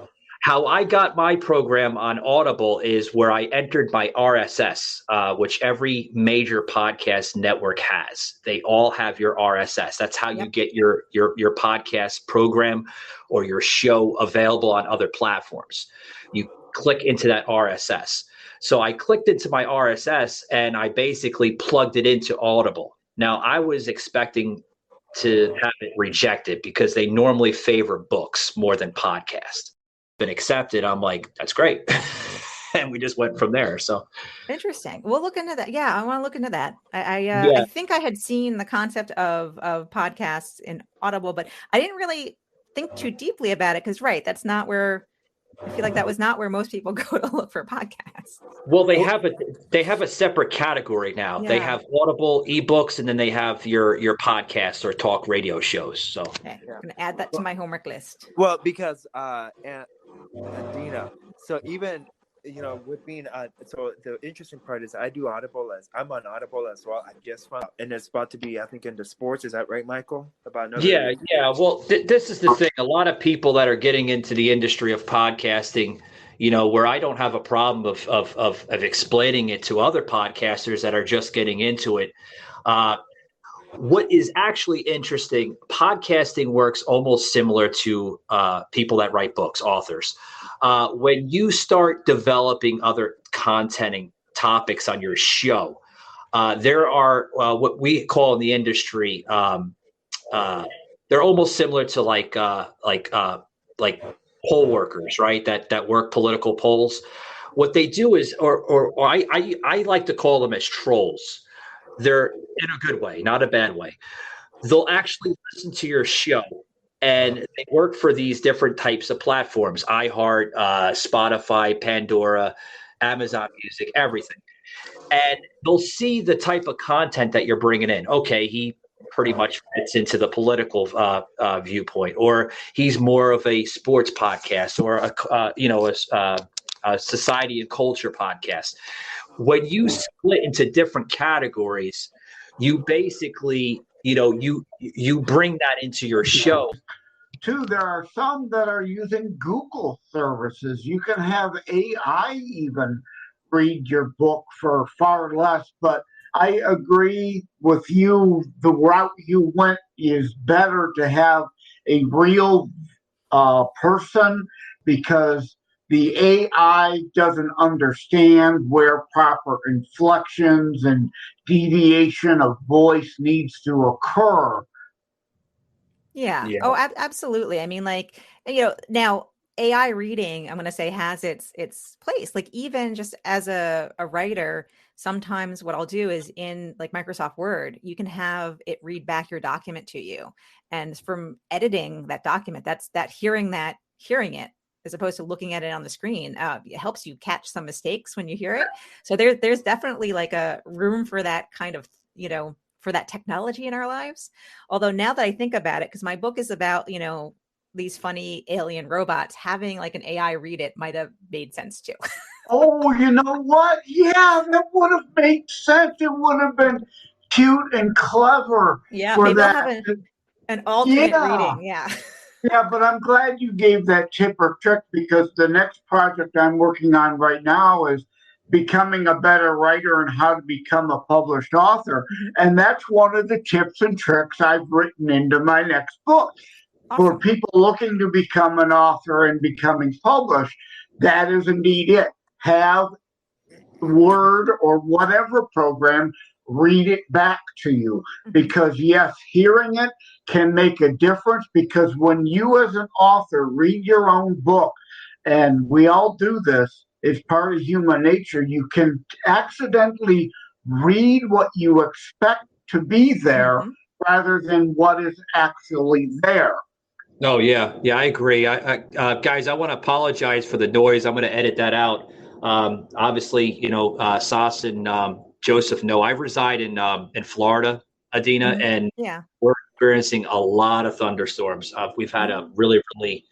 How I got my program on Audible is where I entered my RSS, which every major podcast network has. They all have your RSS. That's how you get your podcast program or your show available on other platforms. You click into that RSS. So I clicked into my RSS and I basically plugged it into Audible. Now, I was expecting to have it rejected because they normally favor books more than podcasts. Been accepted. I'm like, that's great. And we just went from there. So interesting. We'll look into that. Yeah, I want to look into that. I think I had seen the concept of podcasts in Audible, but I didn't really think too deeply about it because, right, that's not where I feel like that was not where most people go to look for podcasts. Well, they have a separate category now. Yeah. They have Audible ebooks, and then they have your podcasts or talk radio shows. So okay. I'm gonna add that to my homework list. Well, because Adeena, so even with being so the interesting part is I'm on Audible as well. I just found, and it's about to be, I think, into sports. Is that right, Michael? Yeah. Well, this is the thing. A lot of people that are getting into the industry of podcasting, where I don't have a problem of explaining it to other podcasters that are just getting into it. What is actually interesting, podcasting works almost similar to people that write books, authors. When you start developing other content topics on your show, there are what we call in the industry, they're almost similar to like poll workers, right? That work political polls. What they do is, or I like to call them as trolls. They're in a good way, not a bad way. They'll actually listen to your show, and they work for these different types of platforms: iHeart, Spotify, Pandora, Amazon Music, everything. And they'll see the type of content that you're bringing in. Okay, he pretty much fits into the political viewpoint, or he's more of a sports podcast, or a society and culture podcast. When you split into different categories, you basically, you bring that into your show. Too, there are some that are using Google services. You can have AI even read your book for far less, but I agree with you. The route you went is better to have a real person, because the AI doesn't understand where proper inflections and deviation of voice needs to occur. Yeah. Yeah. Oh, absolutely. I mean, like, now AI reading, I'm going to say, has its place. Like, even just as a writer, sometimes what I'll do is in like Microsoft Word, you can have it read back your document to you. And from editing that document, that's hearing it as opposed to looking at it on the screen, it helps you catch some mistakes when you hear it. So there's definitely like a room for that kind of, for that technology in our lives. Although now that I think about it, because my book is about, these funny alien robots, having like an AI read it might have made sense too. Oh, you know what? Yeah, that would have made sense. It would have been cute and clever Yeah, for maybe I'll that. have an alternate Yeah. reading. Yeah. Yeah, but I'm glad you gave that tip or trick because the next project I'm working on right now is becoming a better writer and how to become a published author. Mhm. And that's one of the tips and tricks I've written into my next book. For Awesome. people looking to become an author and becoming published, that is indeed it. Have Word or whatever program read it back to you. Because, yes, hearing it can make a difference because when you, as an author, read your own book, and we all do this, it's part of human nature, you can accidentally read what you expect to be there rather than what is actually there. Oh yeah, yeah, I agree. Guys, I want to apologize for the noise. I'm going to edit that out. Obviously, Sas and Joseph know I reside in Florida, Adeena, and Yeah. we're experiencing a lot of thunderstorms. We've had a really, really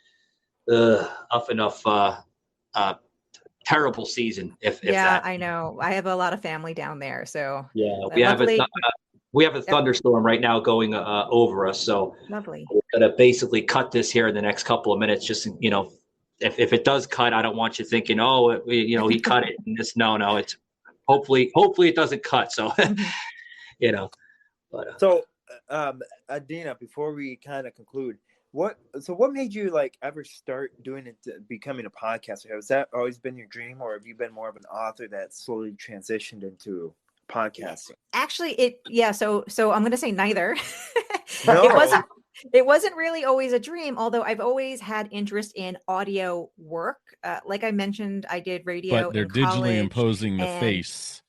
terrible season, if Yeah, that. I know. I have a lot of family down there, so Yeah, luckily, we have a yep, thunderstorm right now going over us, so lovely. we're gonna basically cut this here in the next couple of minutes. Just if it does cut, I don't want you thinking, oh, he cut it. And no, it's hopefully it doesn't cut. So but So, Adeena, before we kind of conclude, what made you like ever start doing it, becoming a podcaster? Has that always been your dream, or have you been more of an author that slowly transitioned into podcasting? Actually, so I'm going to say neither. No. It wasn't really always a dream, although I've always had interest in audio work. Like I mentioned, I did radio But they're in digitally college, imposing the and face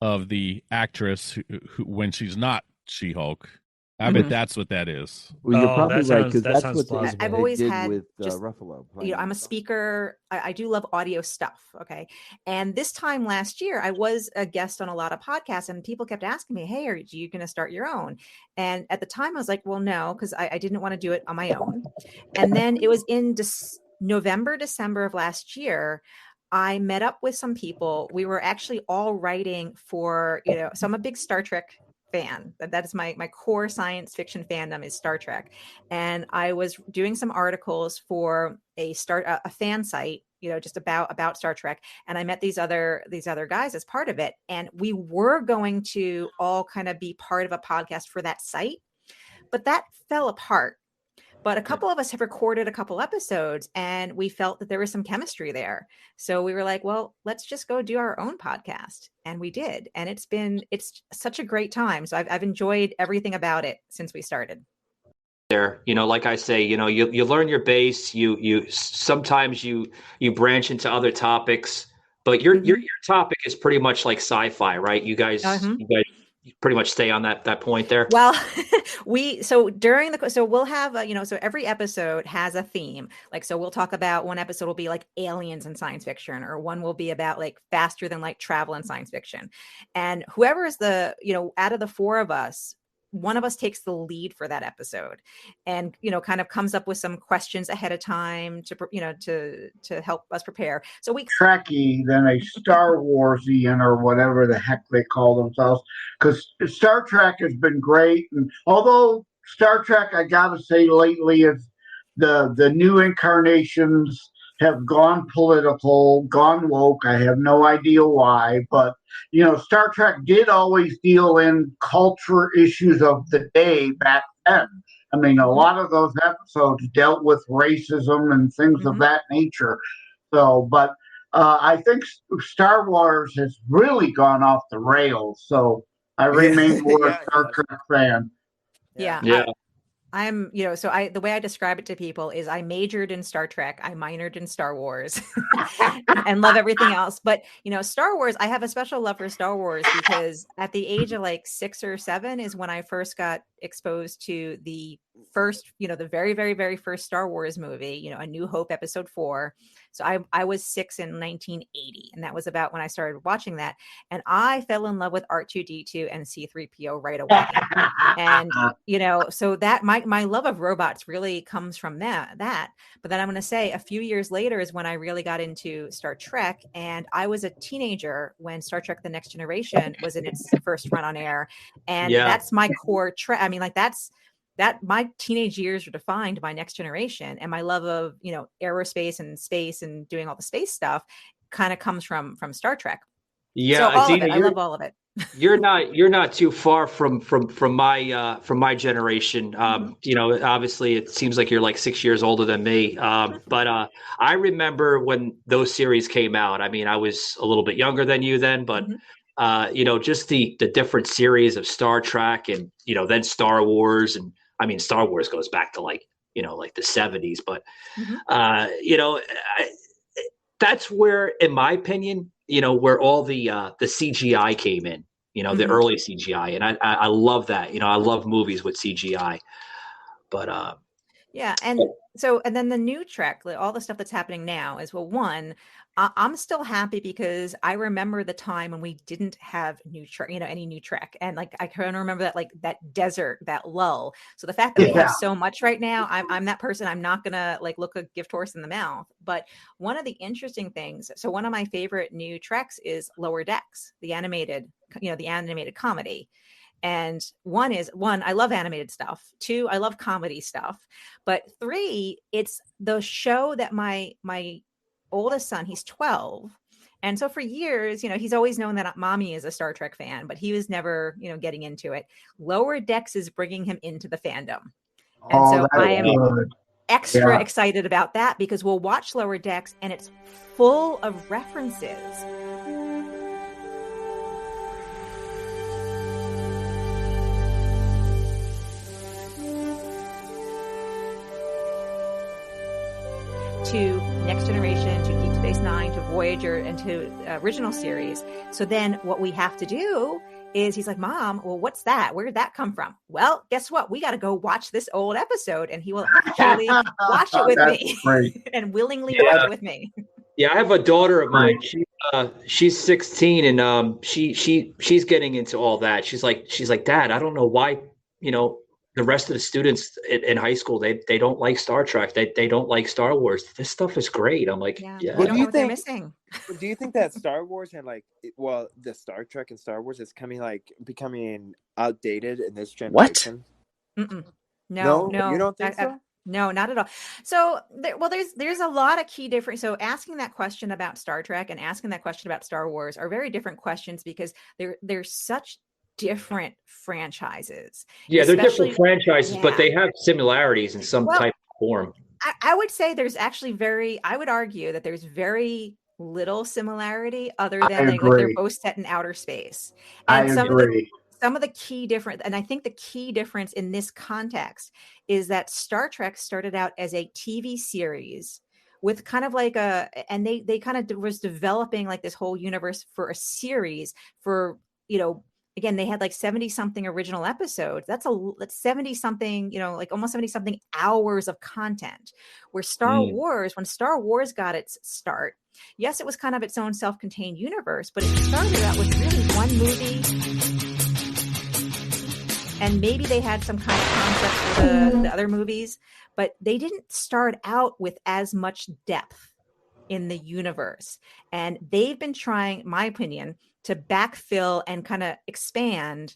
of the actress who when she's not She-Hulk. I bet that's what that is. Well, you're Oh, probably that right sounds because that that's sounds what plausible. I've they always did had with just, Ruffalo. I'm a speaker. I do love audio stuff. Okay. And this time last year, I was a guest on a lot of podcasts, and people kept asking me, hey, are you going to start your own? And at the time I was like, well, no, because I didn't want to do it on my own. And then it was in November, December of last year, I met up with some people. We were actually all writing for, so I'm a big Star Trek fan. That is my core science fiction fandom is Star Trek. And I was doing some articles for a fan site, just about Star Trek. And I met these other guys as part of it. And we were going to all kind of be part of a podcast for that site, but that fell apart. But a couple of us have recorded a couple episodes, and we felt that there was some chemistry there. So we were like, well, let's just go do our own podcast. And we did. And it's such a great time. So I've enjoyed everything about it since we started. There, like I say, you learn your base. You sometimes you branch into other topics, but your topic is pretty much like sci-fi, right? You guys pretty much stay on that point there. Well, so we'll have so every episode has a theme. Like, so we'll talk about, one episode will be like aliens and science fiction, or one will be about like faster than light travel and science fiction. And whoever is out of the four of us, one of us takes the lead for that episode, and kind of comes up with some questions ahead of time to help us prepare. So we Trekkie than a Star Warsian or whatever the heck they call themselves. Because Star Trek has been great, and although Star Trek, I gotta say, lately is the new incarnations have gone political, gone woke. I have no idea why, but Star Trek did always deal in culture issues of the day back then. I mean, a lot of those episodes dealt with racism and things of that nature. So, but I think Star Wars has really gone off the rails. So I remain more a Star Trek fan. Yeah. I'm, so the way I describe it to people is I majored in Star Trek, I minored in Star Wars, and love everything else. But, Star Wars, I have a special love for Star Wars because at the age of like 6 or 7 is when I first got exposed to the first, the very, very, very first Star Wars movie, A New Hope Episode 4. So I was 6 in 1980, and that was about when I started watching that. And I fell in love with R2D2 and C3PO right away. And so that my love of robots really comes from that. But then I'm going to say a few years later is when I really got into Star Trek, and I was a teenager when Star Trek: The Next Generation was in its first run on air, and that's my core Trek. I mean, like that my teenage years were defined by Next Generation, and my love of aerospace and space and doing all the space stuff kind of comes from Star Trek. Yeah, so all Adeena, of it, I love all of it. You're not too far from my generation. Obviously it seems like you're like 6 years older than me. But I remember when those series came out. I mean, I was a little bit younger than you then, but just the different series of Star Trek and then Star Wars, and I mean Star Wars goes back to like the 70s, but that's where, in my opinion, where all the CGI came in, the early CGI. And I love that. I love movies with CGI, but yeah. And then the new Trek, all the stuff that's happening now is, well, one, I'm still happy because I remember the time when we didn't have new Trek, any new Trek. And like, I kind of remember that, like that desert, that lull. So the fact that we have so much right now, I'm that person. I'm not going to like look a gift horse in the mouth. But one of the interesting things, so one of my favorite new Treks is Lower Decks, the animated comedy. And one, I love animated stuff. 2, I love comedy stuff. But 3, it's the show that my oldest son, he's 12. And so for years, he's always known that mommy is a Star Trek fan, but he was never, getting into it. Lower Decks is bringing him into the fandom. And so I am extra excited about that because we'll watch Lower Decks and it's full of references to Next Generation, to Deep Space Nine, to Voyager, and to original series. So then what we have to do is he's like, Mom, well, what's that? Where did that come from? Well, guess what? We got to go watch this old episode. And he will actually watch it with me and willingly watch it with me. Yeah, I have a daughter of mine. She's 16 and she's getting into all that. She's like, Dad, I don't know why, the rest of the students in high school, they don't like Star Trek. They don't like Star Wars. This stuff is great. I'm like, yeah. What do you think they're missing? Do you think that Star Wars and the Star Trek and Star Wars is becoming outdated in this generation? What? No, you don't think so? No, not at all. So, there's a lot of key difference. So, asking that question about Star Trek and asking that question about Star Wars are very different questions because they're such different franchises. Yeah, they're different franchises, but they have similarities in some type of form. I would say there's actually I would argue that there's very little similarity other than they're both set in outer space. And some of the key difference, and I think the key difference in this context is that Star Trek started out as a TV series with kind of like and they kind of was developing like this whole universe for a series for, again, they had like 70 something original episodes. That's 70 something, like almost 70 something hours of content. Where when Star Wars got its start, yes, it was kind of its own self-contained universe, but it started out with really one movie. And maybe they had some kind of concept for the other movies, but they didn't start out with as much depth in the universe. And they've been trying, in my opinion, to backfill and kind of expand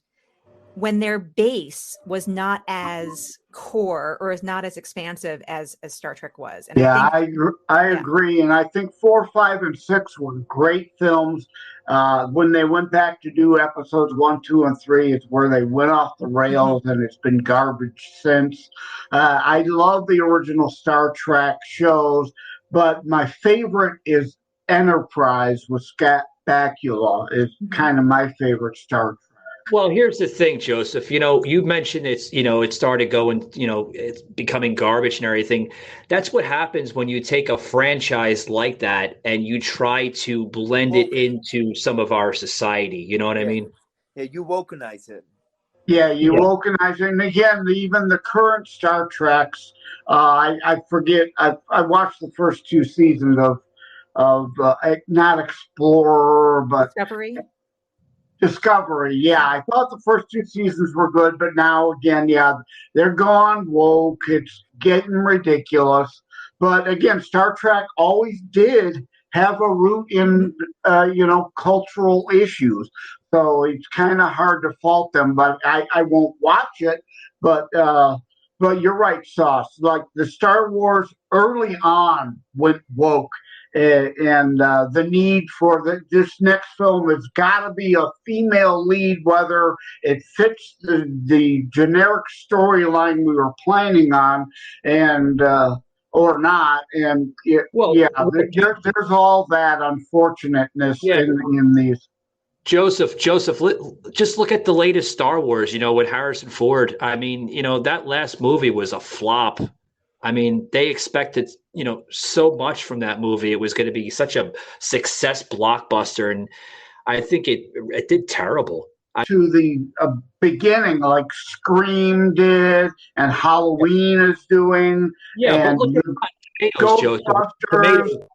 when their base was not as core or is not as expansive as Star Trek was. And I agree. And I think 4, 5, and 6 were great films. When they went back to do episodes 1, 2, and 3, it's where they went off the rails, and it's been garbage since. I love the original Star Trek shows, but my favorite is Enterprise with Scott Bakula. Is kind of my favorite Star Trek. Well, here's the thing, Joseph. You mentioned it started going, it's becoming garbage and everything. That's what happens when you take a franchise like that and you try to blend it into some of our society. You know what I Yeah, mean? yeah, you wokenize it. Yeah, you Yeah. organize it. And again, even the current Star Treks, I forget. I watched the first two seasons of not Explorer, but Discovery. Discovery. Yeah, I thought the first two seasons were good, but now again, yeah, they're gone woke. It's getting ridiculous. But again, Star Trek always did have a root in cultural issues. So it's kind of hard to fault them. But I won't watch it. But you're right, Sauce. Like the Star Wars early on went woke, and the need for this next film has got to be a female lead, whether it fits the generic storyline we were planning on, and or not. And there's all that unfortunateness Yeah. in these. Joseph, just look at the latest Star Wars, with Harrison Ford. I mean, that last movie was a flop. I mean, they expected, so much from that movie. It was going to be such a success blockbuster, and I think it did terrible. To the beginning, like Scream did, and Halloween is doing, Yeah, but and look at Rotten Tomatoes, Joseph. Ghostbusters.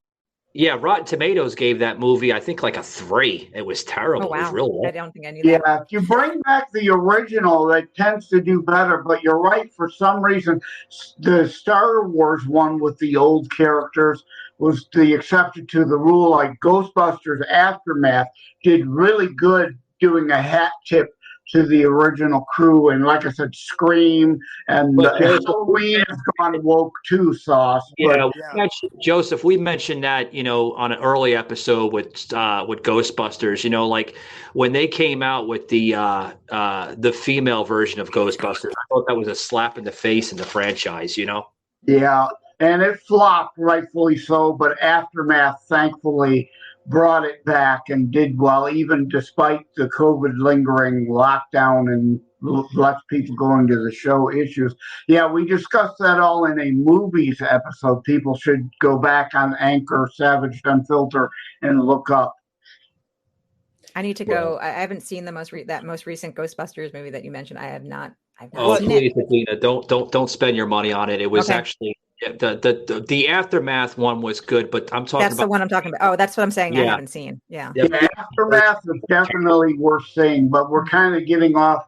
Yeah, Rotten Tomatoes gave that movie, I think, like a 3. It was terrible. Oh, wow. It was real low. I don't think I knew that. Yeah, if you bring back the original, that tends to do better. But you're right. For some reason, the Star Wars one with the old characters was the exception to the rule. Like Ghostbusters Aftermath did really good, doing a hat tip to the original crew. And like I said, Scream and Halloween has gone woke too, Sauce. Yeah, Joseph, we mentioned that, on an early episode with Ghostbusters, like when they came out with the female version of Ghostbusters, I thought that was a slap in the face in the franchise, Yeah, and it flopped, rightfully so, but Aftermath thankfully brought it back and did well, even despite the COVID lingering lockdown and less people going to the show issues. Yeah, we discussed that all in a movies episode. People should go back on Anchor, Savage Unfiltered, and look up. I need to go. I haven't seen the most recent Ghostbusters movie that you mentioned. I have not. Oh, seen please, it. Adeena, don't spend your money on it. It was actually the Aftermath one was good, but I'm talking That's about the one I'm talking about. Oh, that's what I'm saying. I Yeah. haven't seen. Yeah. Yeah, Aftermath is definitely worth seeing, but we're kind of getting off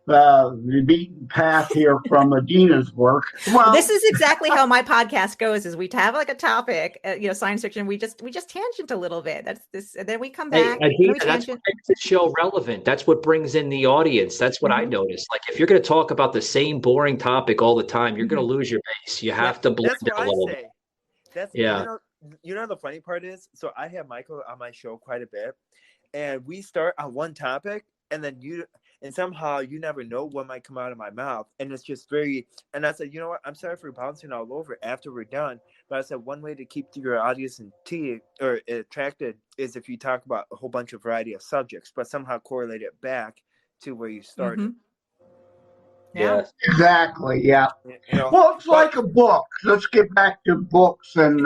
the beaten path here from Adeena's work. Well, This is exactly how my podcast goes: is we have like a topic, science fiction. We just tangent a little bit. That's this, and then we come back. Hey, and we Adeena, that's tangent. what makes the show relevant. That's what brings in the audience. That's what I noticed. Like, if you're going to talk about the same boring topic all the time, you're going to lose your base. You have to blend That's it what a I little say. bit. That's Yeah. you know the funny part is, so I have Michael on my show quite a bit, and we start on one topic, and then somehow you never know what might come out of my mouth, and it's just very. And I said, you know what? I'm sorry for bouncing all over after we're done, but I said one way to keep your audience attracted is if you talk about a whole bunch of variety of subjects, but somehow correlate it back to where you started. Yeah, exactly. Yeah. You know, Well, it's like a book. Let's get back to books and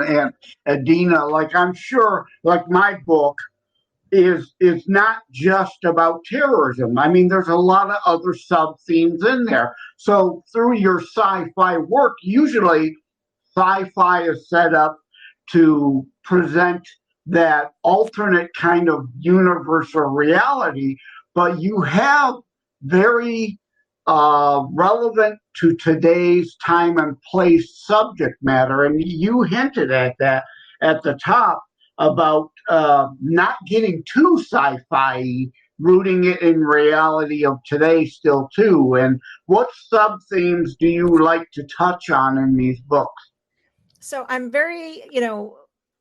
Adeena. Like I'm sure, like my book is not just about terrorism. I mean, there's a lot of other sub themes in there. So through your sci-fi work, usually sci-fi is set up to present that alternate kind of universe or reality, but you have very relevant to today's time and place subject matter. And you hinted at that at the top about not getting too sci-fi, rooting it in reality of today still too. And what sub themes do you like to touch on in these books? So I'm very,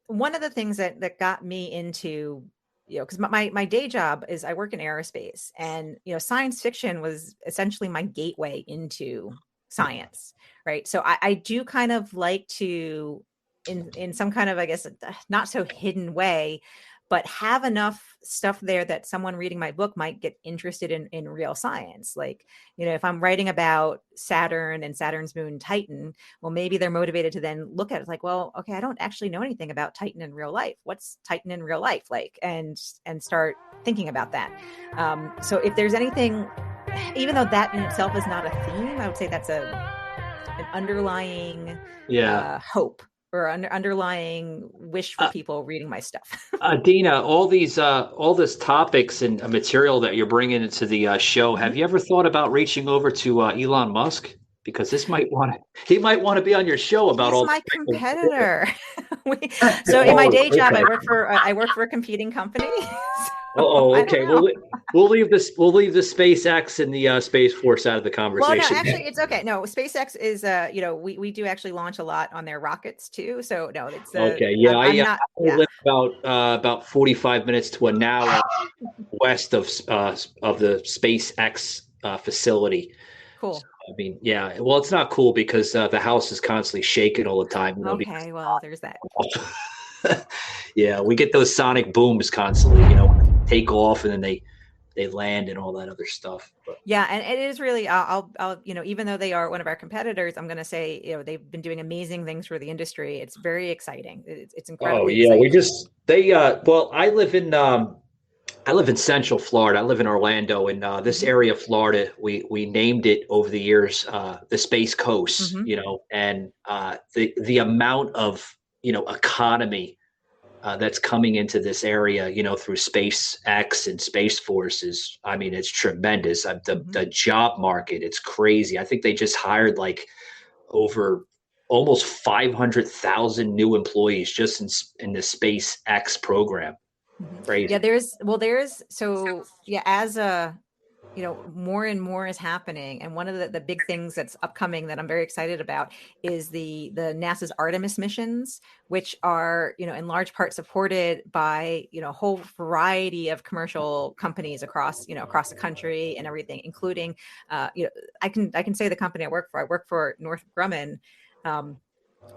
one of the things that got me into, because my day job is I work in aerospace, and science fiction was essentially my gateway into science, right? So I do kind of like to, in some kind of, I guess, not so hidden way, but have enough stuff there that someone reading my book might get interested in real science. Like, if I'm writing about Saturn and Saturn's moon Titan, well, maybe they're motivated to then look at it like, well, okay, I don't actually know anything about Titan in real life. What's Titan in real life like? And start thinking about that. So if there's anything, even though that in itself is not a theme, I would say that's an underlying hope or underlying wish for people reading my stuff. Adeena, all this topics and material that you're bringing into the show, have you ever thought about reaching over to Elon Musk? Because he might want to be on your show about He's my competitor. So in my day job, I work for a competing company. Okay. We'll leave the SpaceX and the Space Force out of the conversation. Well, no, actually, it's okay. No, SpaceX is, we do actually launch a lot on their rockets too. So no, it's okay. Yeah, I live about 45 minutes to an hour west of the SpaceX facility. Cool. So, I mean, yeah. Well, it's not cool because the house is constantly shaking all the time. Okay. Well, there's that. Yeah, we get those sonic booms constantly, take off and then they land and all that other stuff. But. Yeah, and it is really I'll even though they are one of our competitors, I'm going to say they've been doing amazing things for the industry. It's very exciting. It's incredibly exciting. Well, I live in Central Florida. I live in Orlando, and this area of Florida, we named it over the years the Space Coast. And the amount of economy that's coming into this area, through SpaceX and Space Force is, I mean, it's tremendous. The job market, it's crazy. I think they just hired like over almost 500,000 new employees just in the SpaceX program. Crazy. Yeah, as more and more is happening. And one of the big things that's upcoming that I'm very excited about is the NASA's Artemis missions, which are, in large part supported by, a whole variety of commercial companies across the country and everything, including, I can say the company I work for Northrop Grumman.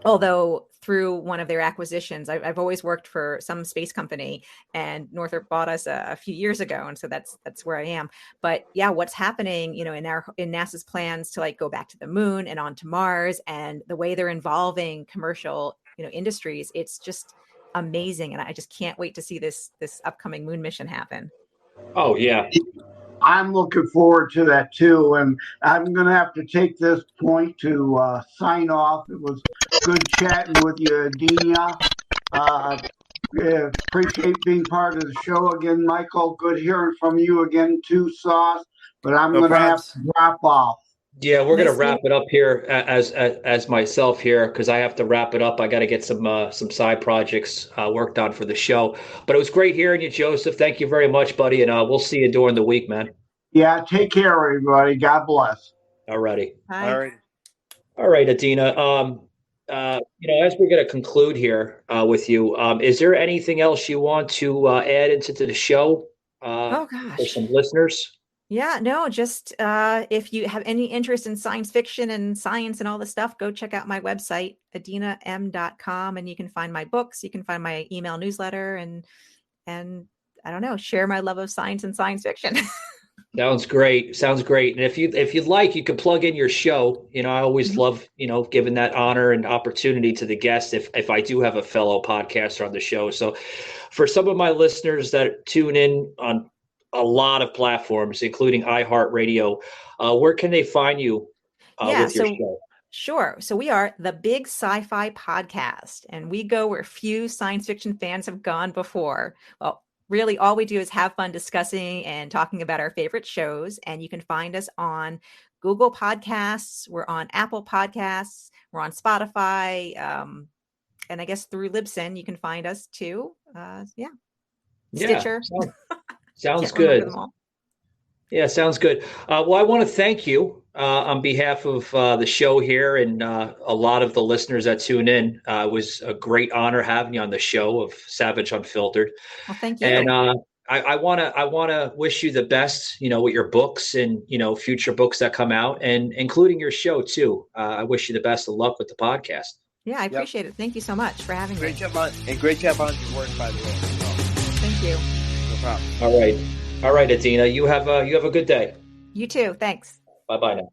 Although through one of their acquisitions, I've always worked for some space company, and Northrop bought us a few years ago, and so that's where I am. But yeah, what's happening, in NASA's plans to like go back to the moon and onto Mars, and the way they're involving commercial, industries, it's just amazing, and I just can't wait to see this upcoming moon mission happen. Oh yeah. I'm looking forward to that too, and I'm going to have to take this point to sign off. It was good chatting with you, Adeena. Appreciate being part of the show again, Michael. Good hearing from you again too, Sauce. But I'm going to have to wrap off. Yeah, we're going to wrap it up here as myself here, because I have to wrap it up. I got to get some side projects worked on for the show. But it was great hearing you, Joseph. Thank you very much, buddy. And we'll see you during the week, man. Yeah, take care, everybody. God bless. All righty. Bye. All right, Adeena. As we're going to conclude here with you, is there anything else you want to add into the show for some listeners? Yeah, no, just if you have any interest in science fiction and science and all this stuff, go check out my website, adeenam.com, and you can find my books, you can find my email newsletter, and I don't know, share my love of science and science fiction. Sounds great. And if you'd like, you can plug in your show. I always love, giving that honor and opportunity to the guest if I do have a fellow podcaster on the show. So for some of my listeners that tune in on a lot of platforms, including iHeartRadio, where can they find you with your show? Sure. So we are the Big Sci-Fi Podcast, and we go where few science fiction fans have gone before. Well, really, all we do is have fun discussing and talking about our favorite shows. And you can find us on Google Podcasts. We're on Apple Podcasts. We're on Spotify. And I guess through Libsyn, you can find us too. Stitcher. Sounds good. Yeah, sounds good. Well, I want to thank you on behalf of the show here and a lot of the listeners that tune in. It was a great honor having you on the show of Savage Unfiltered. Well, thank you. And I want to wish you the best, with your books and, future books that come out, and including your show too. I wish you the best of luck with the podcast. Yeah, I appreciate it. Thank you so much for having me. Great job on your work, by the way. Thank Thank you. No problem. All right, Adeena. You have a good day. You too. Thanks. Bye bye now.